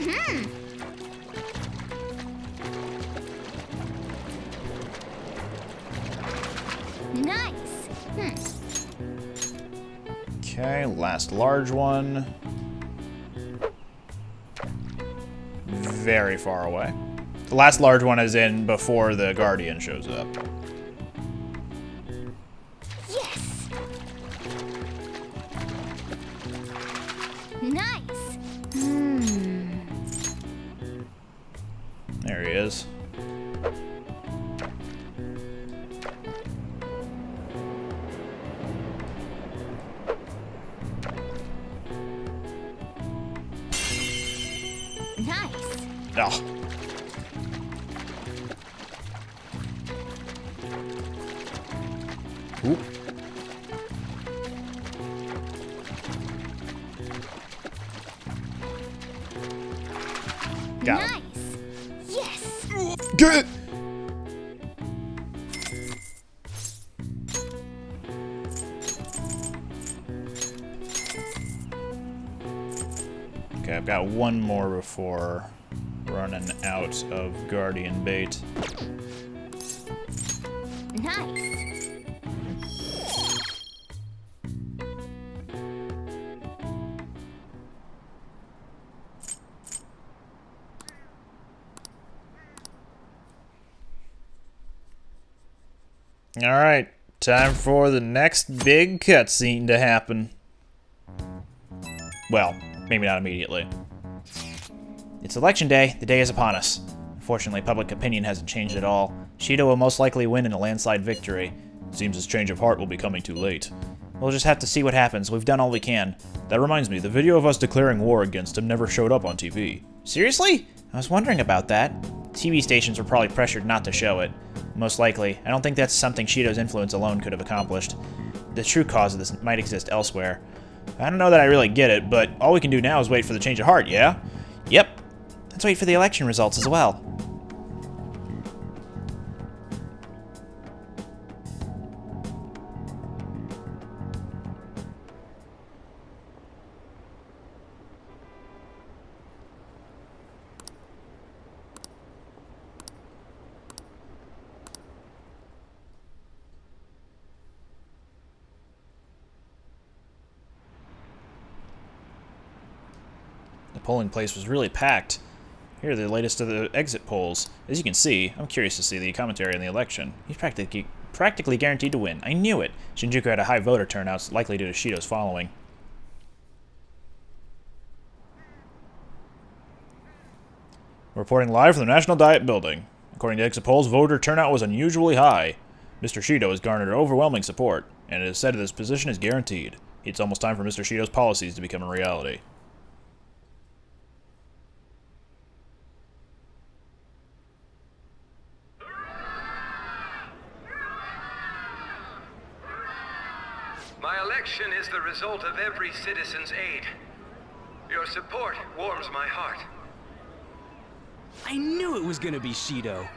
Nice. Okay, last large one. Very far away. The last large one is in before the Guardian shows up. Yes. Nice. There he is. Nice. Oh. Oop. Got him. Nice. Yes. Get it! Okay, I've got one more before running out of Guardian bait. Nice. Alright, time for the next big cutscene to happen. Well, maybe not immediately. It's election day. The day is upon us. Unfortunately, public opinion hasn't changed at all. Shido will most likely win in a landslide victory. It seems his change of heart will be coming too late. We'll just have to see what happens. We've done all we can. That reminds me, the video of us declaring war against him never showed up on TV. Seriously? I was wondering about that. TV stations were probably pressured not to show it. Most likely. I don't think that's something Shido's influence alone could have accomplished. The true cause of this might exist elsewhere. I don't know that I really get it, but all we can do now is wait for the change of heart, yeah? Yep. Let's wait for the election results as well. The polling place was really packed. Here are the latest of the exit polls. As you can see, I'm curious to see the commentary on the election. He's practically guaranteed to win. I knew it. Shinjuku had a high voter turnout, likely due to Shido's following. Reporting live from the National Diet Building. According to exit polls, voter turnout was unusually high. Mr. Shido has garnered overwhelming support, and it is said that his position is guaranteed. It's almost time for Mr. Shido's policies to become a reality. My election is the result of every citizen's aid. Your support warms my heart. I knew it was gonna be Shido.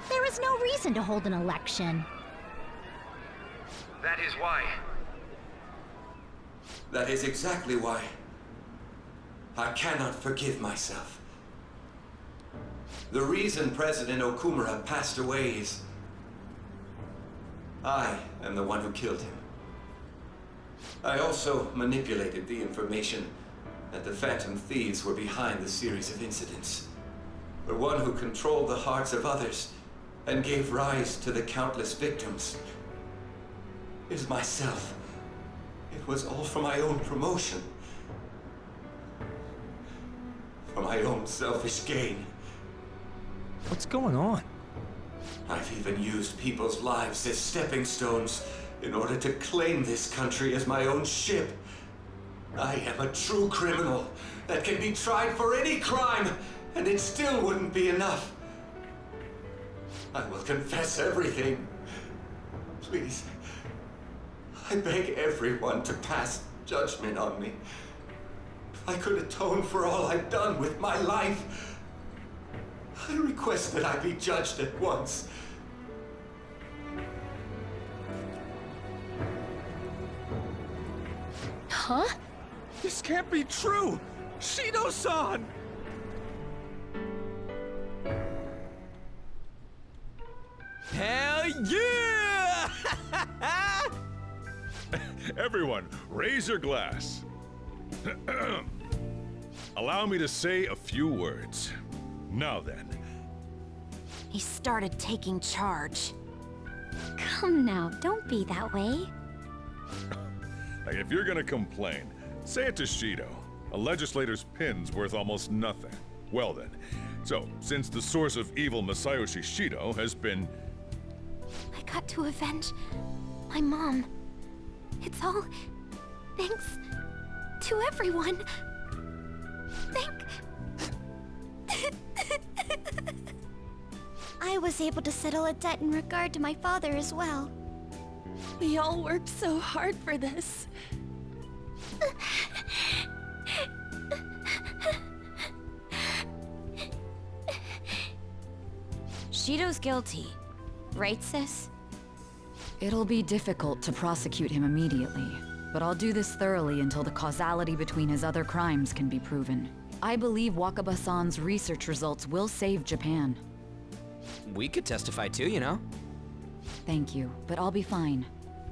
There is no reason to hold an election. That is why. That is exactly why. I cannot forgive myself. The reason President Okumura passed away is... I am the one who killed him. I also manipulated the information that the Phantom Thieves were behind the series of incidents. The one who controlled the hearts of others and gave rise to the countless victims is myself. It was all for my own promotion. For my own selfish gain. What's going on? I've even used people's lives as stepping stones in order to claim this country as my own ship. I am a true criminal that can be tried for any crime, and it still wouldn't be enough. I will confess everything. Please, I beg everyone to pass judgment on me. If I could atone for all I've done with my life, I request that I be judged at once. Huh? This can't be true! Shido-san! Hell yeah! Everyone, raise your glass. Allow me to say a few words. Now then. He started taking charge. Come now, don't be that way. Like, if you're gonna complain, say it to Shido. A legislator's pin's worth almost nothing. Well then, so since the source of evil Masayoshi Shido has been... I got to avenge my mom. It's all thanks to everyone. I was able to settle a debt in regard to my father as well. We all worked so hard for this. Shido's guilty, right, sis? It'll be difficult to prosecute him immediately, but I'll do this thoroughly until the causality between his other crimes can be proven. I believe Wakaba-san's research results will save Japan. We could testify too, you know? Thank you, but I'll be fine.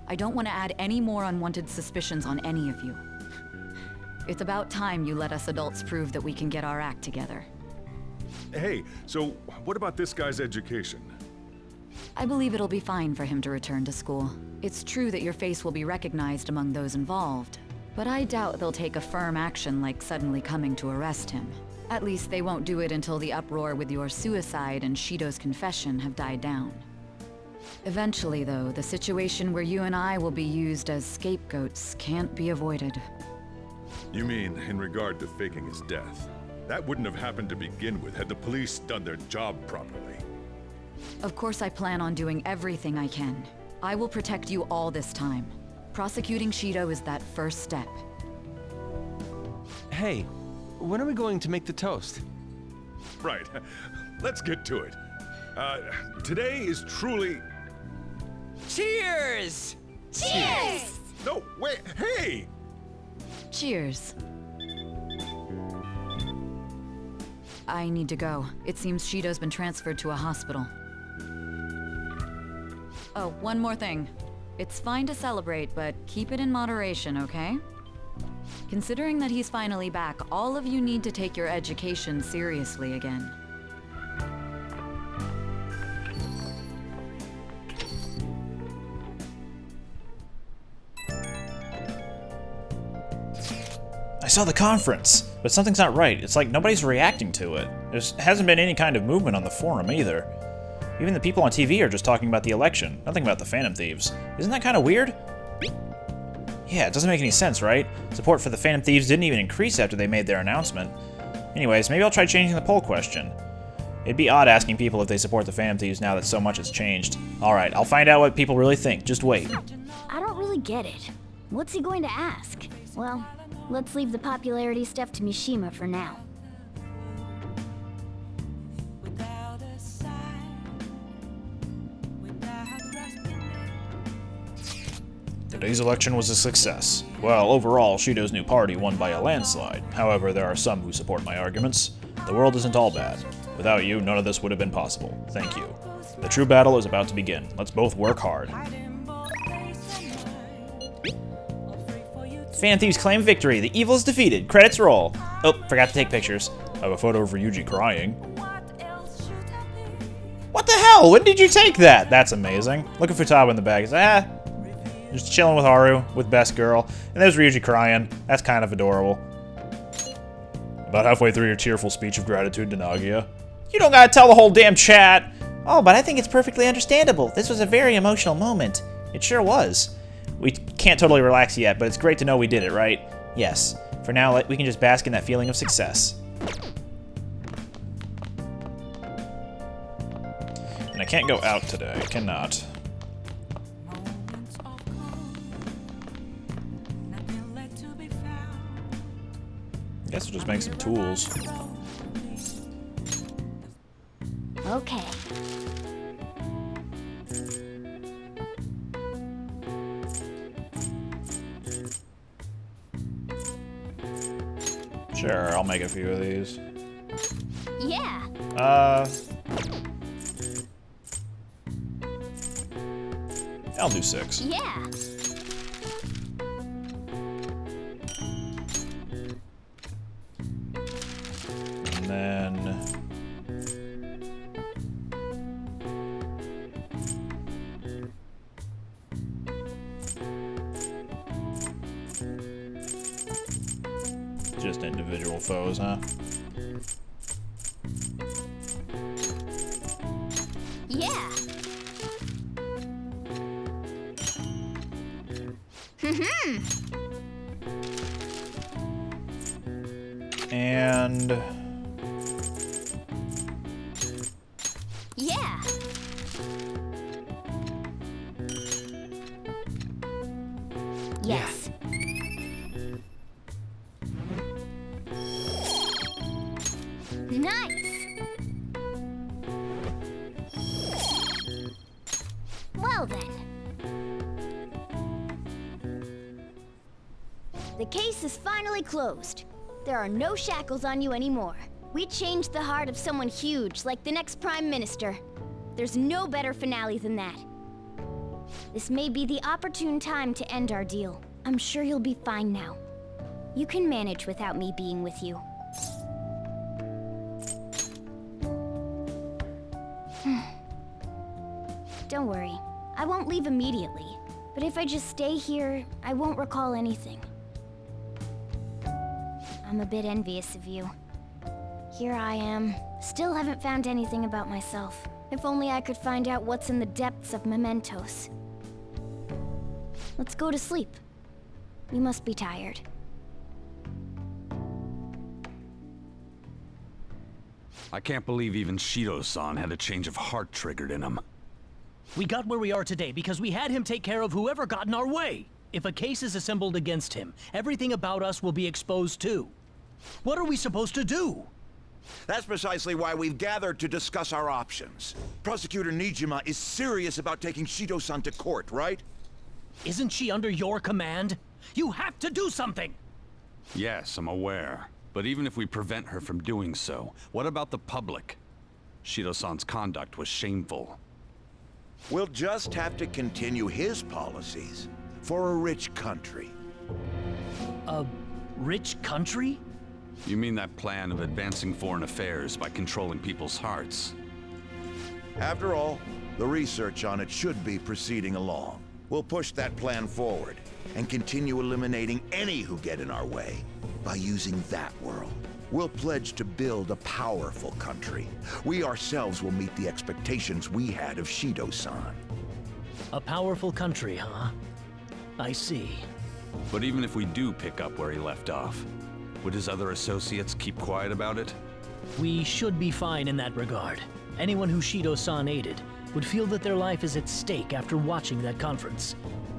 I don't want to add any more unwanted suspicions on any of you. It's about time you let us adults prove that we can get our act together. Hey, so what about this guy's education? I believe it'll be fine for him to return to school. It's true that your face will be recognized among those involved, but I doubt they'll take a firm action like suddenly coming to arrest him. At least they won't do it until the uproar with your suicide and Shido's confession have died down. Eventually, though, the situation where you and I will be used as scapegoats can't be avoided. You mean in regard to faking his death? That wouldn't have happened to begin with had the police done their job properly. Of course I plan on doing everything I can. I will protect you all this time. Prosecuting Shido is that first step. Hey, when are we going to make the toast? Right. Let's get to it. Today is truly... Cheers! Cheers! No, wait, hey! Cheers. I need to go. It seems Shido's been transferred to a hospital. Oh, one more thing. It's fine to celebrate, but keep it in moderation, okay? Considering that he's finally back, all of you need to take your education seriously again. I saw the conference, but something's not right. It's like nobody's reacting to it. There hasn't been any kind of movement on the forum either. Even the people on TV are just talking about the election, nothing about the Phantom Thieves. Isn't that kind of weird? Yeah, it doesn't make any sense, right? Support for the Phantom Thieves didn't even increase after they made their announcement. Anyways, maybe I'll try changing the poll question. It'd be odd asking people if they support the Phantom Thieves now that so much has changed. Alright, I'll find out what people really think. Just wait. I don't really get it. What's he going to ask? Well, let's leave the popularity stuff to Mishima for now. Today's election was a success. Well, overall, Shido's new party won by a landslide. However, there are some who support my arguments. The world isn't all bad. Without you, none of this would have been possible. Thank you. The true battle is about to begin. Let's both work hard. Phantom Thieves claim victory. The evil is defeated. Credits roll. Oh, forgot to take pictures. I have a photo of Ryuji crying. What the hell? When did you take that? That's amazing. Look at Futaba in the back. He's just chilling with Haru, with Best Girl. And there's Ryuji crying. That's kind of adorable. About halfway through your tearful speech of gratitude to Nagia. You don't gotta tell the whole damn chat. Oh, but I think it's perfectly understandable. This was a very emotional moment. It sure was. We can't totally relax yet, but it's great to know we did it, right? Yes. For now, we can just bask in that feeling of success. And I can't go out today. I cannot. I guess we'll just make some tools. Okay. Sure, I'll make a few of these. Yeah. I'll do 6. Yeah. And then... just individual foes, huh? Yeah. And... Yeah. Yes. Nice. Well then. The case is finally closed. There are no shackles on you anymore. We changed the heart of someone huge, like the next Prime Minister. There's no better finale than that. This may be the opportune time to end our deal. I'm sure you'll be fine now. You can manage without me being with you. Don't worry, I won't leave immediately. But if I just stay here, I won't recall anything. I'm a bit envious of you. Here I am, still haven't found anything about myself. If only I could find out what's in the depths of mementos. Let's go to sleep. You must be tired. I can't believe even Shido-san had a change of heart triggered in him. We got where we are today because we had him take care of whoever got in our way. If a case is assembled against him, everything about us will be exposed too. What are we supposed to do? That's precisely why we've gathered to discuss our options. Prosecutor Nijima is serious about taking Shido-san to court, right? Isn't she under your command? You have to do something! Yes, I'm aware. But even if we prevent her from doing so, what about the public? Shido-san's conduct was shameful. We'll just have to continue his policies for a rich country. A rich country? You mean that plan of advancing foreign affairs by controlling people's hearts? After all, the research on it should be proceeding along. We'll push that plan forward and continue eliminating any who get in our way by using that world. We'll pledge to build a powerful country. We ourselves will meet the expectations we had of Shido-san. A powerful country, huh? I see. But even if we do pick up where he left off, would his other associates keep quiet about it? We should be fine in that regard. Anyone who Shido-san aided would feel that their life is at stake after watching that conference,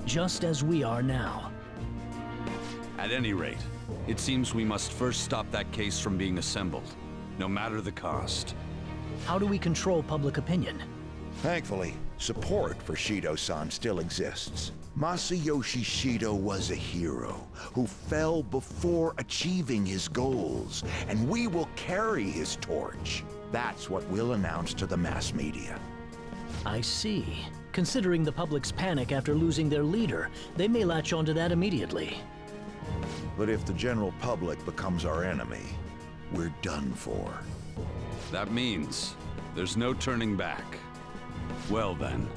just as we are now. At any rate, it seems we must first stop that case from being assembled, no matter the cost. How do we control public opinion? Thankfully, support for Shido-san still exists. Masayoshi Shido was a hero who fell before achieving his goals, and we will carry his torch. That's what we'll announce to the mass media. I see. Considering the public's panic after losing their leader, they may latch onto that immediately. But if the general public becomes our enemy, we're done for. That means there's no turning back. Well then,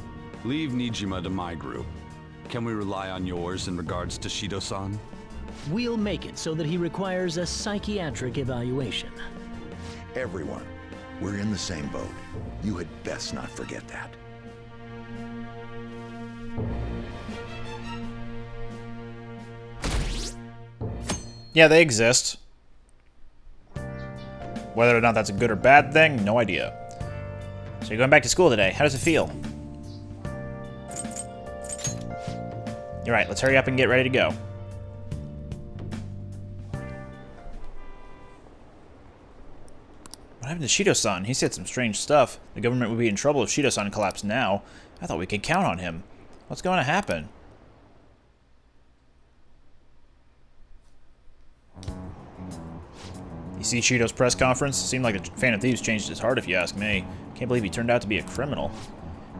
leave Nijima to my group. Can we rely on yours in regards to Shido-san? We'll make it so that he requires a psychiatric evaluation. Everyone, we're in the same boat. You had best not forget that. Yeah, they exist. Whether or not that's a good or bad thing, no idea. So you're going back to school today. How does it feel? You're right, let's hurry up and get ready to go. What happened to Shido-san? He said some strange stuff. The government would be in trouble if Shido-san collapsed now. I thought we could count on him. What's going to happen? You see Shido's press conference? Seemed like the Fan of Thieves changed his heart, if you ask me. Can't believe he turned out to be a criminal.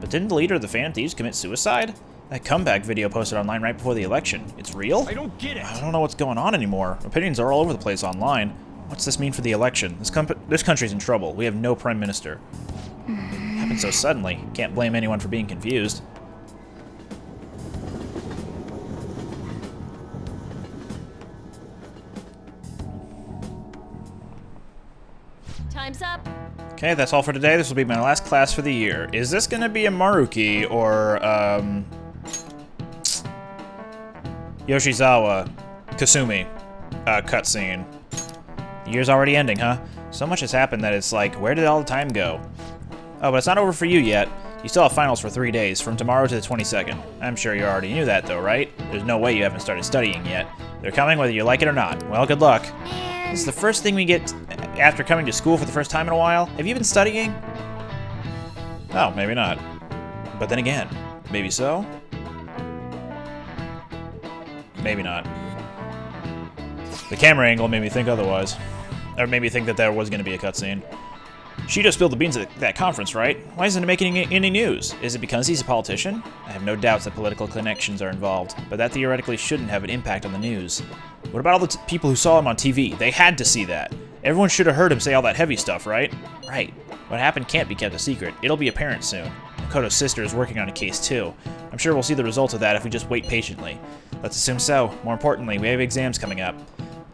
But didn't the leader of the Fan of Thieves commit suicide? That comeback video posted online right before the election. It's real? I don't get it! I don't know what's going on anymore. Opinions are all over the place online. What's this mean for the election? This country's in trouble. We have no prime minister. It happened so suddenly. Can't blame anyone for being confused. Time's up. Okay, that's all for today. This will be my last class for the year. Is this gonna be a Maruki or, Yoshizawa Kasumi cutscene? The year's already ending, huh? So much has happened that it's like, where did all the time go? Oh, but it's not over for you yet. You still have finals for 3 days, from tomorrow to the 22nd. I'm sure you already knew that, though, right? There's no way you haven't started studying yet. They're coming whether you like it or not. Well, good luck. This is the first thing we get after coming to school for the first time in a while. Have you been studying? Oh, maybe not. But then again, maybe so? Maybe not. The camera angle made me think otherwise. Or made me think that there was going to be a cutscene. Shido spilled the beans at that conference, right? Why isn't it making any news? Is it because he's a politician? I have no doubts that political connections are involved, but that theoretically shouldn't have an impact on the news. What about all the people who saw him on TV? They had to see that. Everyone should have heard him say all that heavy stuff, right? Right. What happened can't be kept a secret. It'll be apparent soon. Makoto's sister is working on a case too. I'm sure we'll see the results of that if we just wait patiently. Let's assume so. More importantly, we have exams coming up.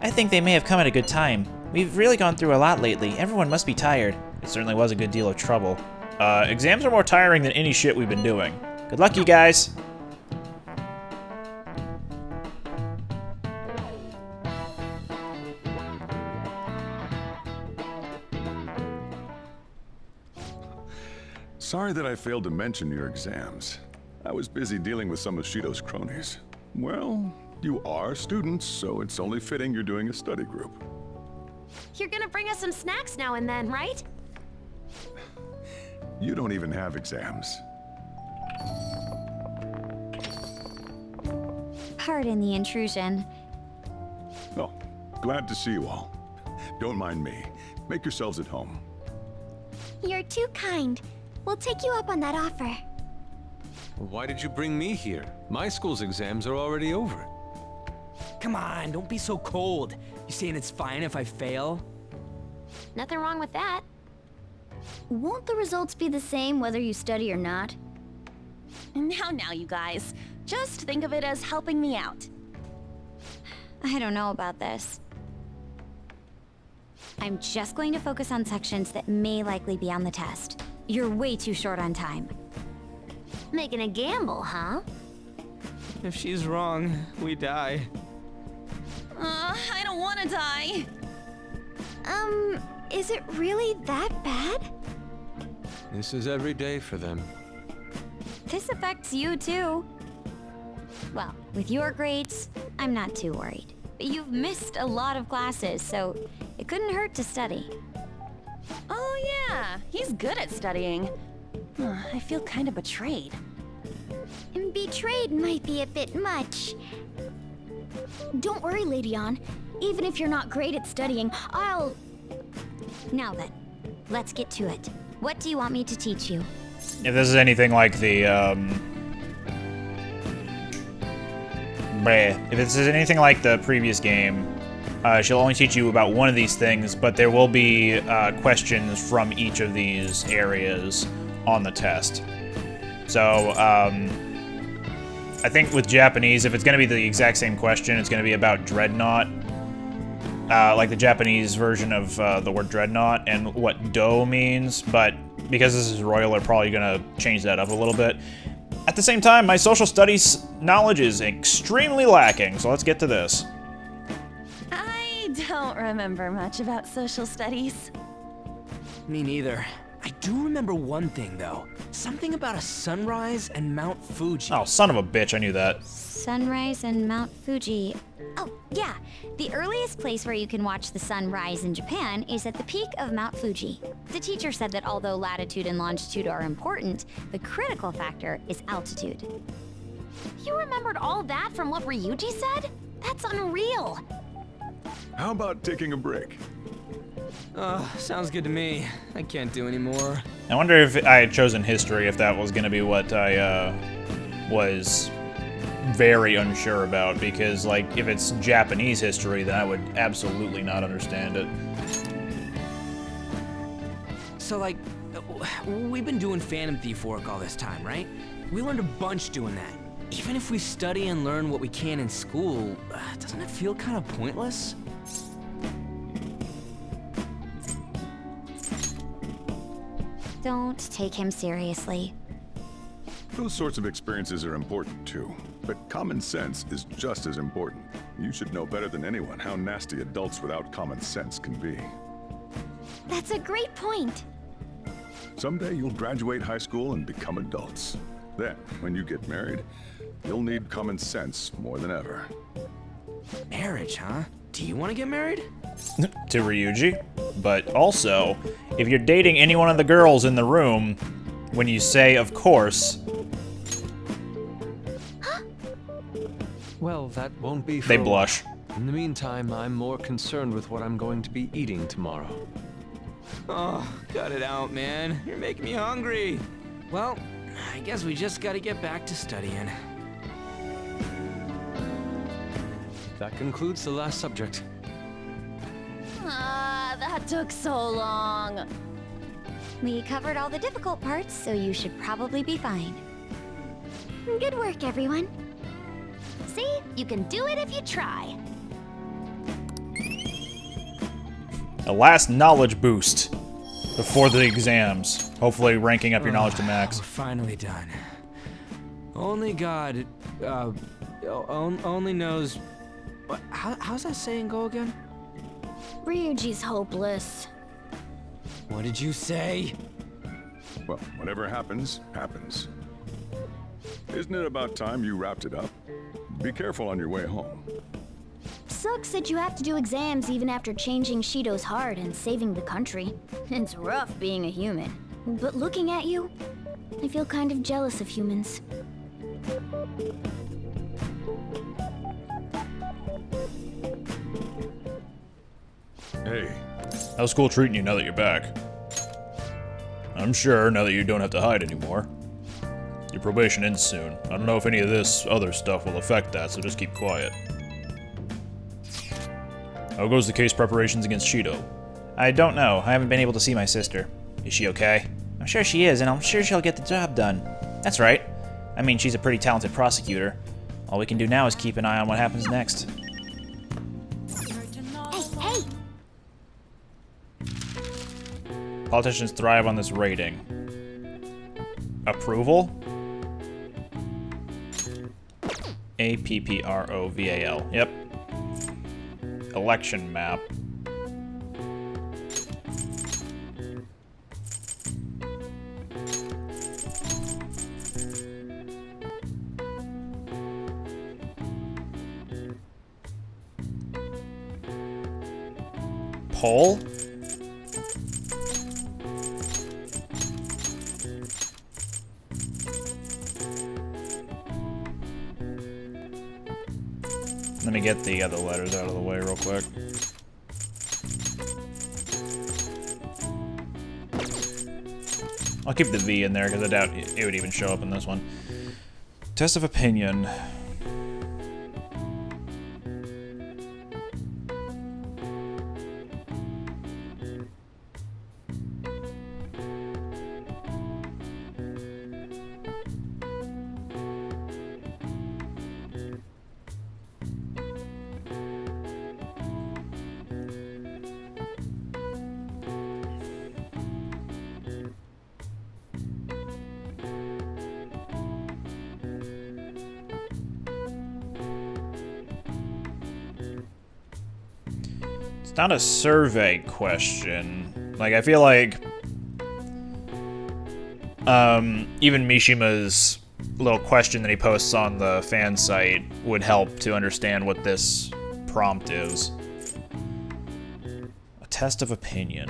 I think they may have come at a good time. We've really gone through a lot lately. Everyone must be tired. It certainly was a good deal of trouble. Exams are more tiring than any shit we've been doing. Good luck, you guys! Sorry that I failed to mention your exams. I was busy dealing with some of Shido's cronies. Well, you are students, so it's only fitting you're doing a study group. You're gonna bring us some snacks now and then, right? You don't even have exams. Pardon the intrusion. Oh, glad to see you all. Don't mind me. Make yourselves at home. You're too kind. We'll take you up on that offer. Why did you bring me here? My school's exams are already over. Come on, don't be so cold. You saying it's fine if I fail? Nothing wrong with that. Won't the results be the same whether you study or not? Now, you guys. Just think of it as helping me out. I don't know about this. I'm just going to focus on sections that may likely be on the test. You're way too short on time. Making a gamble, huh? If she's wrong, we die. I don't want to die. Is it really that bad? This is every day for them. This affects you too. Well, with your grades, I'm not too worried. But you've missed a lot of classes, so it couldn't hurt to study. Oh yeah, he's good at studying. I feel kind of betrayed. And betrayed might be a bit much. Don't worry, Lady Ann. Even if you're not great at studying, I'll... Now then, let's get to it. What do you want me to teach you? If this is anything like the, if this is anything like the previous game, she'll only teach you about one of these things, but there will be questions from each of these areas on the test. So, I think with Japanese, if it's going to be the exact same question, it's going to be about Dreadnought. Like the Japanese version of the word Dreadnought and what do means, but because this is Royal, they're probably going to change that up a little bit. At the same time, my social studies knowledge is extremely lacking, so let's get to this. I don't remember much about social studies. Me neither. I do remember one thing, though. Something about a sunrise and Mount Fuji. Oh, son of a bitch, I knew that. Sunrise and Mount Fuji. Oh, yeah. The earliest place where you can watch the sun rise in Japan is at the peak of Mount Fuji. The teacher said that although latitude and longitude are important, the critical factor is altitude. You remembered all that from what Ryuji said? That's unreal. How about taking a break? Sounds good to me. I can't do any more. I wonder if I had chosen history, if that was going to be what I was very unsure about, because, like, if it's Japanese history, then I would absolutely not understand it. So, like, we've been doing Phantom Thief work all this time, right? We learned a bunch doing that. Even if we study and learn what we can in school, doesn't it feel kind of pointless? Don't take him seriously. Those sorts of experiences are important too, but common sense is just as important. You should know better than anyone how nasty adults without common sense can be. That's a great point. Someday you'll graduate high school and become adults. Then, when you get married, you'll need common sense more than ever. Marriage, huh? Do you want to get married? To Ryuji. But also, if you're dating any one of the girls in the room, when you say, of course... Well, that won't be for They blush. In the meantime, I'm more concerned with what I'm going to be eating tomorrow. Oh, cut it out, man. You're making me hungry. Well, I guess we just gotta get back to studying. That concludes the last subject. That took so long. We covered all the difficult parts, so you should probably be fine. Good work, everyone. See? You can do it if you try. A last knowledge boost before the exams. Hopefully ranking up your knowledge to max. We're finally done. Only God, only knows... How's that saying go again? Ryuji's hopeless. What did you say? Well, whatever happens, happens. Isn't it about time you wrapped it up? Be careful on your way home. Sucks that you have to do exams even after changing Shido's heart and saving the country. It's rough being a human. But looking at you, I feel kind of jealous of humans. Hey. How's school treating you now that you're back? I'm sure now that you don't have to hide anymore. Your probation ends soon. I don't know if any of this other stuff will affect that, so just keep quiet. How goes the case preparations against Shido? I don't know. I haven't been able to see my sister. Is she okay? I'm sure she is, and I'm sure she'll get the job done. That's right. I mean, she's a pretty talented prosecutor. All we can do now is keep an eye on what happens next. Hey! Politicians thrive on this rating. Approval? APPROVAL. Yep. Election map. Poll? Let me get the other letters out of the way real quick. I'll keep the V in there because I doubt it would even show up in this one. Test of opinion. It's not a survey question. Like, I feel like even Mishima's little question that he posts on the fan site would help to understand what this prompt is. A test of opinion.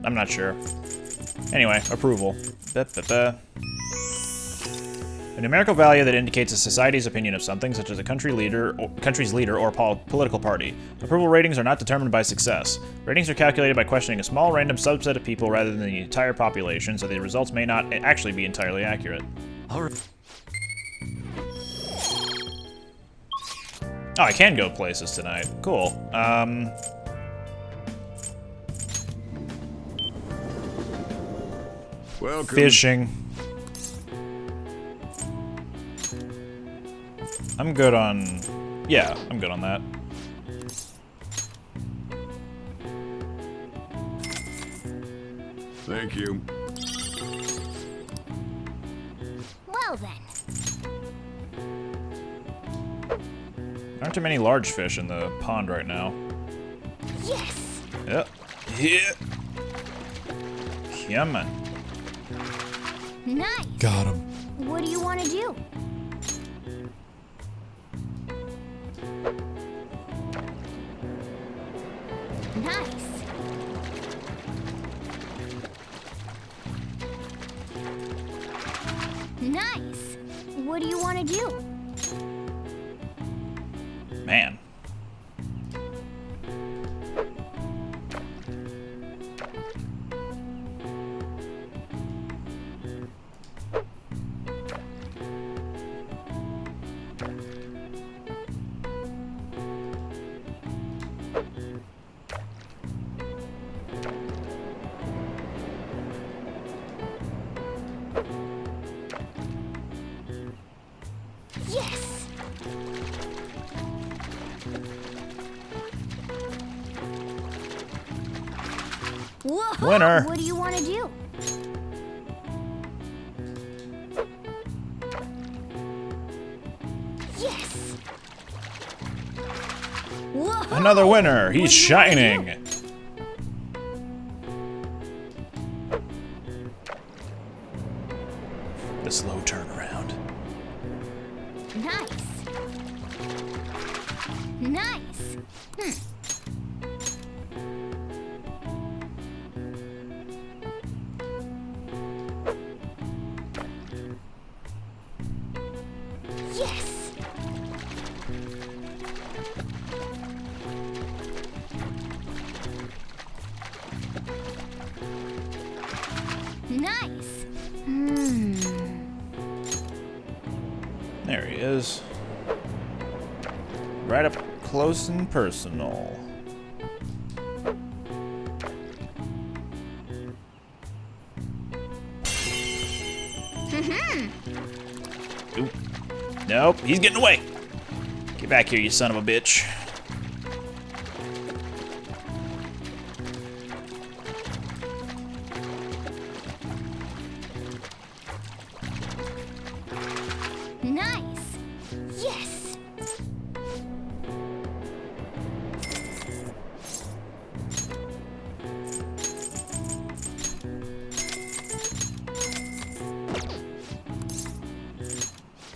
I'm not sure. Anyway, approval. A numerical value that indicates a society's opinion of something, such as a country's leader or political party. Approval ratings are not determined by success. Ratings are calculated by questioning a small random subset of people rather than the entire population, so the results may not actually be entirely accurate. Alright. Oh, I can go places tonight. Cool. Welcome. Fishing. I'm good on... Yeah, I'm good on that. Thank you. Well then. Aren't too many large fish in the pond right now. Yes! Yep. Yeah. Come on. Nice! Got him. What do you want to do? Nice! Nice! What do you want to do? Man. Yes! Whoa! Winner. What do you want to do? Yes! Whoa! Another winner. He's shining. The slow turnaround. Nice! Nice! Yes! Nice! There he is. Right up close and personal. Oop. Nope, he's getting away. Get back here, you son of a bitch. Nice! Yes!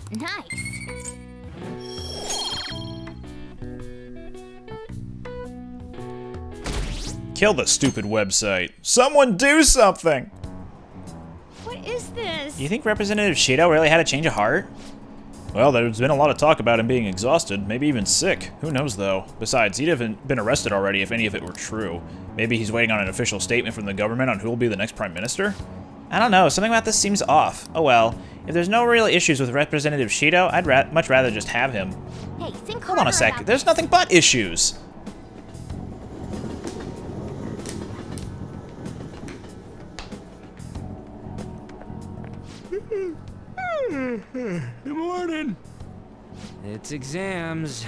Nice! Kill the stupid website. Someone do something! What is this? You think Representative Shido really had a change of heart? Well, there's been a lot of talk about him being exhausted, maybe even sick. Who knows, though? Besides, he'd have been arrested already if any of it were true. Maybe he's waiting on an official statement from the government on who will be the next prime minister? I don't know, something about this seems off. Oh well. If there's no real issues with Representative Shido, I'd much rather just have him. Hey, think Hold on a harder sec, about there's nothing but issues! Good morning. It's exams.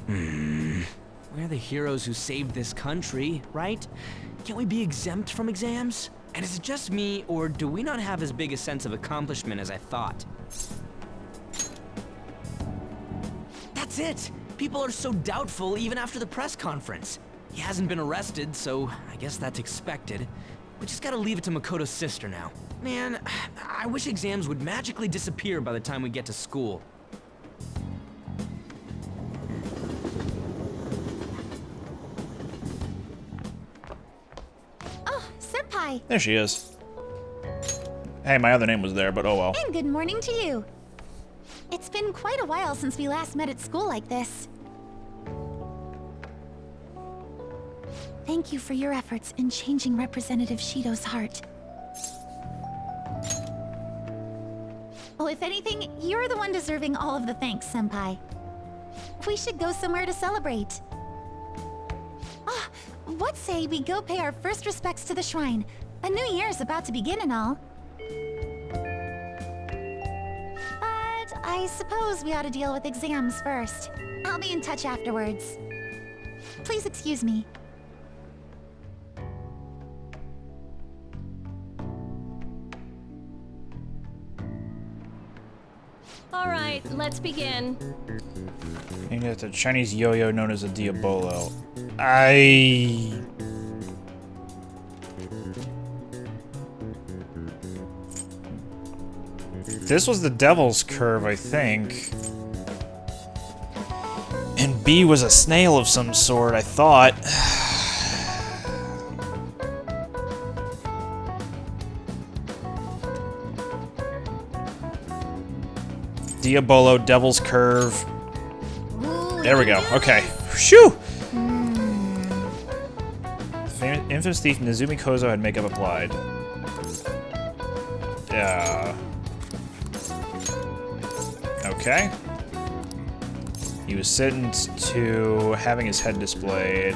We're the heroes who saved this country, right? Can't we be exempt from exams? And is it just me, or do we not have as big a sense of accomplishment as I thought? That's it! People are so doubtful even after the press conference. He hasn't been arrested, so I guess that's expected. We just gotta leave it to Makoto's sister now. Man, I wish exams would magically disappear by the time we get to school. Oh, Senpai! There she is. Hey, my other name was there, but oh well. And good morning to you. It's been quite a while since we last met at school like this. Thank you for your efforts in changing Representative Shido's heart. Oh, if anything, you're the one deserving all of the thanks, Senpai. We should go somewhere to celebrate. Ah, what say we go pay our first respects to the shrine? A new year's about to begin and all. But I suppose we ought to deal with exams first. I'll be in touch afterwards. Please excuse me. All right. right, let's begin. Named after a Chinese yo-yo known as a Diabolo. This was the Devil's Curve, I think. And B was a snail of some sort, I thought. Diabolo, Devil's Curve. There we go. Okay. Shoo! The infamous thief Nezumi Kozo had makeup applied. Okay. He was sentenced to having his head displayed.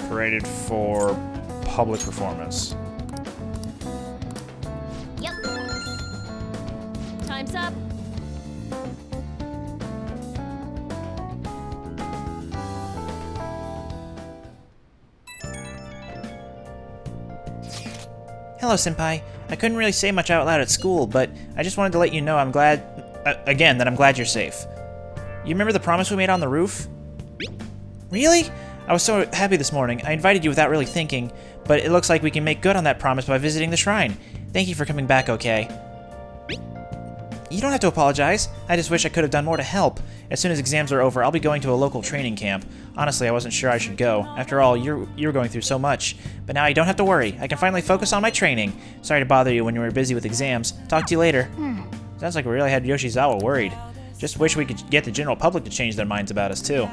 Paraded for public performance. Yep. Time's up. Hello, Senpai. I couldn't really say much out loud at school, but I just wanted to let you know I'm glad, again, that I'm glad you're safe. You remember the promise we made on the roof? Really? I was so happy this morning. I invited you without really thinking, but it looks like we can make good on that promise by visiting the shrine. Thank you for coming back, okay? You don't have to apologize. I just wish I could have done more to help. As soon as exams are over, I'll be going to a local training camp. Honestly, I wasn't sure I should go. After all, you're going through so much. But now I don't have to worry. I can finally focus on my training. Sorry to bother you when you were busy with exams. Talk to you later. Sounds like we really had Yoshizawa worried. Just wish we could get the general public to change their minds about us, too.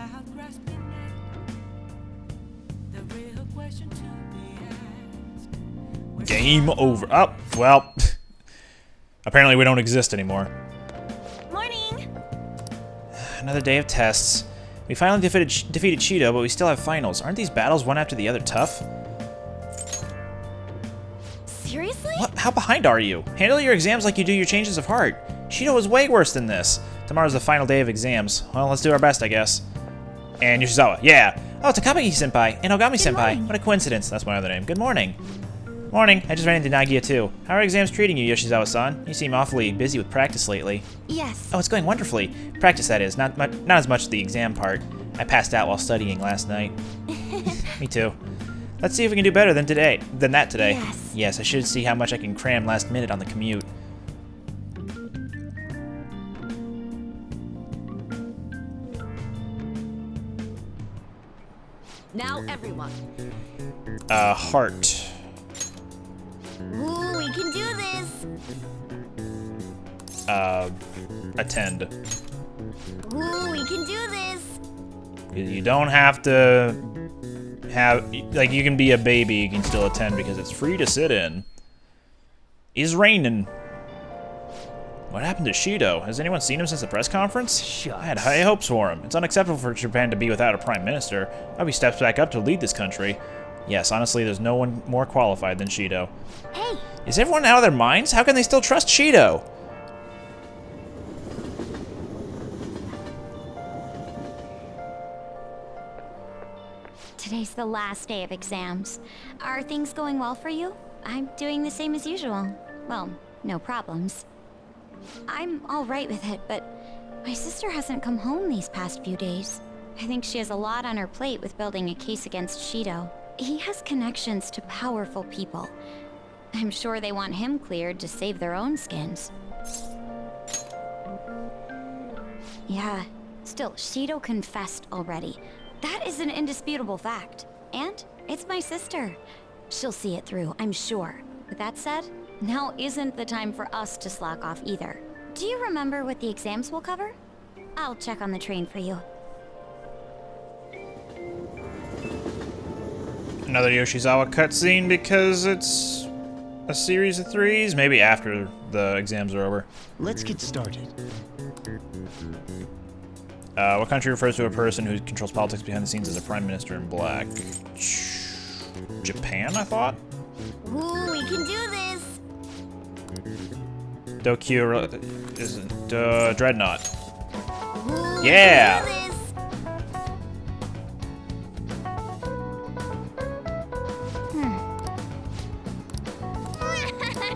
Game over. Oh, well. Apparently we don't exist anymore. Morning! Another day of tests. We finally defeated Shido, but we still have finals. Aren't these battles one after the other tough? Seriously? What? How behind are you? Handle your exams like you do your changes of heart. Shido was way worse than this. Tomorrow's the final day of exams. Well, let's do our best, I guess. And Yoshizawa, yeah. Oh, Takabagi-senpai and Ogami-senpai. What a coincidence. That's my other name. Good morning. Morning. I just ran into Nagia too. How are exams treating you, Yoshizawa-san? You seem awfully busy with practice lately. Yes. Oh, it's going wonderfully. Practice, that is. Not as much the exam part. I passed out while studying last night. Me too. Let's see if we can do better than that today. Yes. Yes, I should see how much I can cram last minute on the commute. Now everyone. Heart. Ooh, we can do this! Attend. Ooh, we can do this! You don't have to have, like, you can be a baby, you can still attend because it's free to sit in. Is raining. What happened to Shido? Has anyone seen him since the press conference? I had high hopes for him. It's unacceptable for Japan to be without a prime minister. I hope he steps back up to lead this country. Yes, honestly, there's no one more qualified than Shido. Hey! Is everyone out of their minds? How can they still trust Shido? Today's the last day of exams. Are things going well for you? I'm doing the same as usual. Well, no problems. I'm alright with it, but my sister hasn't come home these past few days. I think she has a lot on her plate with building a case against Shido. He has connections to powerful people. I'm sure they want him cleared to save their own skins. Yeah, still, Shido confessed already. That is an indisputable fact. And it's my sister. She'll see it through, I'm sure. With that said, now isn't the time for us to slack off either. Do you remember what the exams will cover? I'll check on the train for you. Another Yoshizawa cutscene because it's a series of 3s, maybe after the exams are over. Let's get started. What country refers to a person who controls politics behind the scenes as a prime minister in black? Japan, I thought? Ooh, we can do this! Dokyo isn't Dreadnought. Ooh, Yeah! we can do this!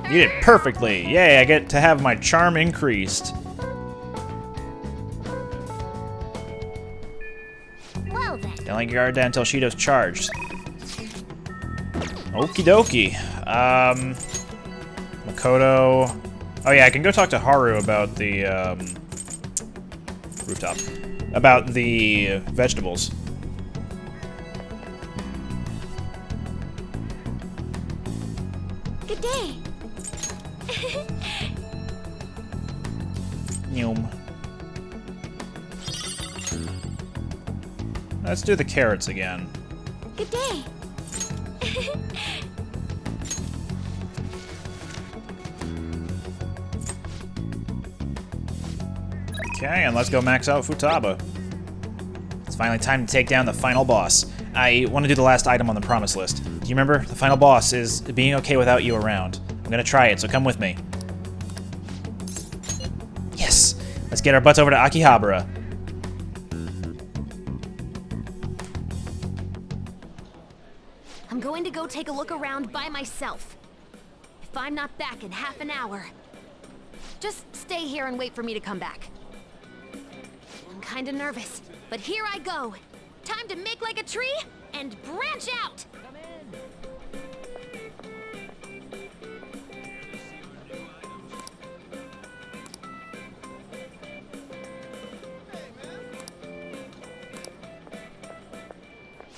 You did perfectly. Yay, I get to have my charm increased. Well then. Don't let your guard down until Shido's charged. Okie dokie. Makoto. Oh yeah, I can go talk to Haru about the rooftop. About the vegetables. Good day. Yum. Let's do the carrots again. Good day. Okay, and let's go max out Futaba. It's finally time to take down the final boss. I want to do the last item on the promise list. Do you remember? The final boss is being okay without you around. I'm gonna try it, so come with me. Yes! Let's get our butts over to Akihabara. I'm going to go take a look around by myself. If I'm not back in half an hour, just stay here and wait for me to come back. I'm kinda nervous, but here I go. Time to make like a tree and branch out!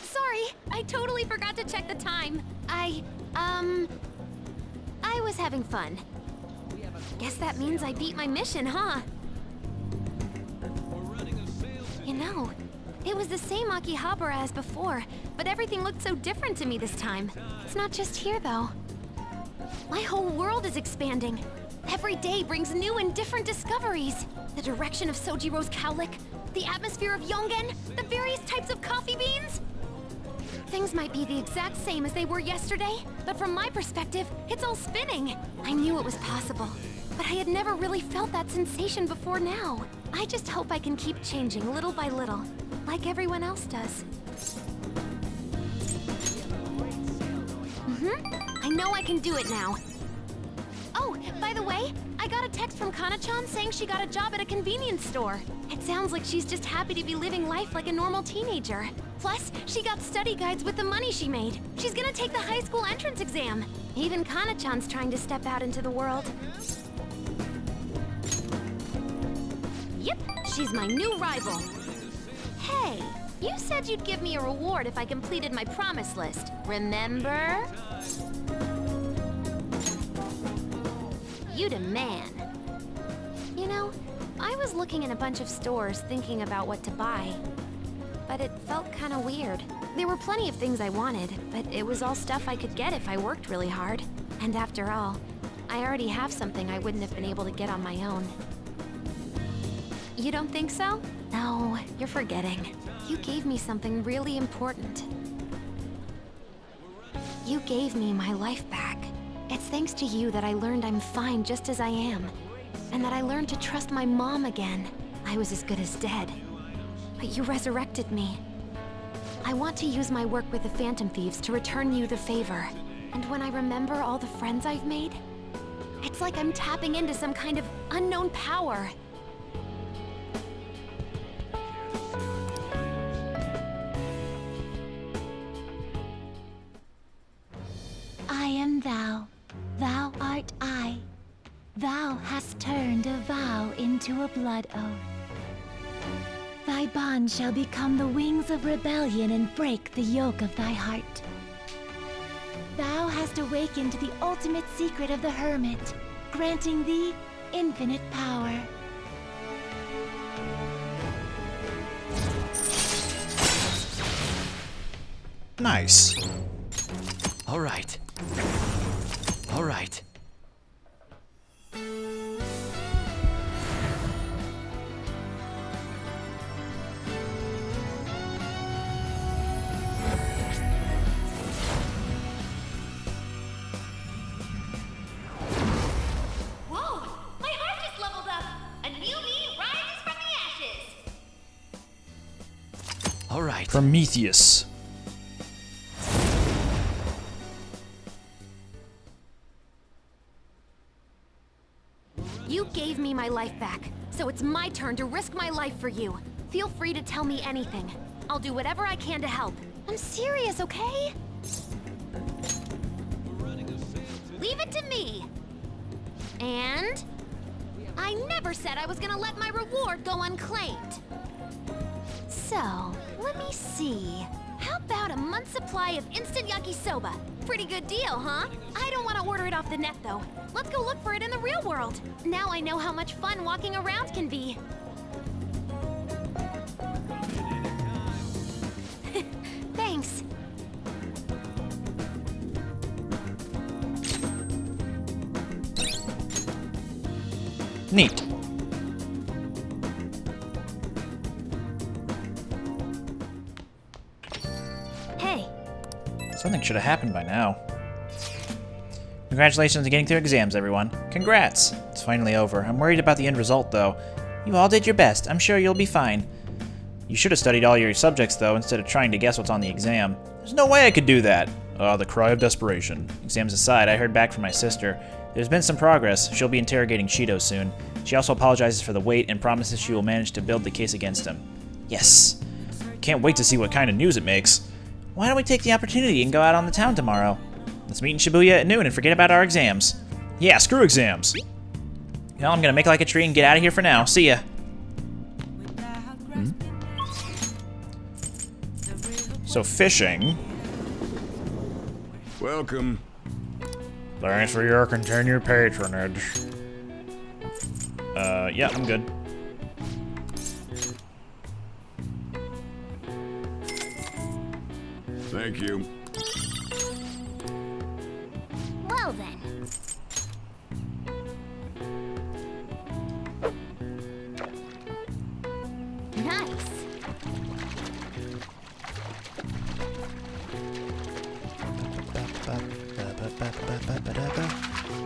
Sorry, I totally forgot to check the time. I was having fun. Guess that means I beat my mission, huh? You know, it was the same Akihabara as before, but everything looked so different to me this time. It's not just here, though. My whole world is expanding. Every day brings new and different discoveries. The direction of Sojiro's cowlick, the atmosphere of Yongen, the various types of coffee beans. Things might be the exact same as they were yesterday, but from my perspective, it's all spinning. I knew it was possible, but I had never really felt that sensation before now. I just hope I can keep changing little by little, like everyone else does. I know I can do it now. Oh, by the way, I got a text from Kana-chan saying she got a job at a convenience store. It sounds like she's just happy to be living life like a normal teenager. Plus, she got study guides with the money she made. She's gonna take the high school entrance exam. Even Kana-chan's trying to step out into the world. Yep, she's my new rival. Hey, you said you'd give me a reward if I completed my promise list, remember? You the man. You know, I was looking in a bunch of stores thinking about what to buy. But it felt kind of weird. There were plenty of things I wanted, but it was all stuff I could get if I worked really hard. And after all, I already have something I wouldn't have been able to get on my own. You don't think so? No, you're forgetting. You gave me something really important. You gave me my life back. It's thanks to you that I learned I'm fine just as I am. And that I learned to trust my mom again. I was as good as dead. But you resurrected me. I want to use my work with the Phantom Thieves to return you the favor. And when I remember all the friends I've made, it's like I'm tapping into some kind of unknown power. I am thou, thou art I. Thou hast turned a vow into a blood oath. Thy bond shall become the wings of rebellion and break the yoke of thy heart. Thou hast awakened the ultimate secret of the hermit, granting thee infinite power. Nice. All right. All right. All right. Prometheus. give me my life back, so it's my turn to risk my life for you. Feel free to tell me anything. I'll do whatever I can to help. I'm serious, okay? Leave it to me. And I never said I was gonna let my reward go unclaimed. So, let me see. How about a month's supply of instant yakisoba? Pretty good deal, huh? I don't want to order it off the net, though. Let's go look for it in the real world. Now I know how much fun walking around can be. Thanks. Neat. Hey. Something should have happened by now. Congratulations on getting through exams, everyone. Congrats! It's finally over. I'm worried about the end result, though. You all did your best. I'm sure you'll be fine. You should have studied all your subjects, though, instead of trying to guess what's on the exam. There's no way I could do that. The cry of desperation. Exams aside, I heard back from my sister. There's been some progress. She'll be interrogating Shido soon. She also apologizes for the wait and promises she will manage to build the case against him. Yes! Can't wait to see what kind of news it makes. Why don't we take the opportunity and go out on the town tomorrow? Let's meet in Shibuya at noon and forget about our exams. Yeah, screw exams! Well, I'm gonna make like a tree and get out of here for now. See ya! So fishing. Welcome. Thanks for your continued patronage. Yeah, I'm good. Thank you. Well then. Nice.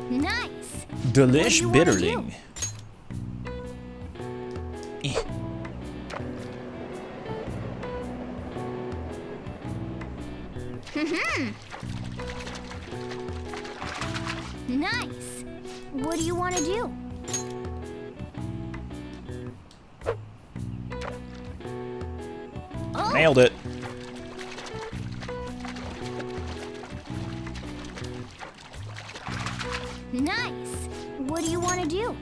Nice. Delish Bitterling. Nice. What do you want to do? Oh. Nailed it. Nice. What do you want to do?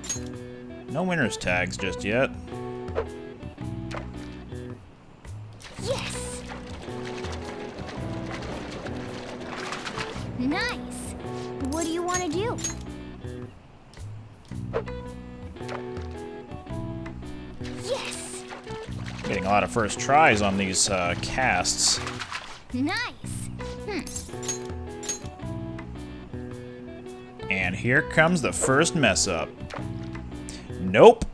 No winner's tags just yet. Yes. Nice. What do you want to do? Yes. Getting a lot of first tries on these casts. Nice. And here comes the first mess up. Nope.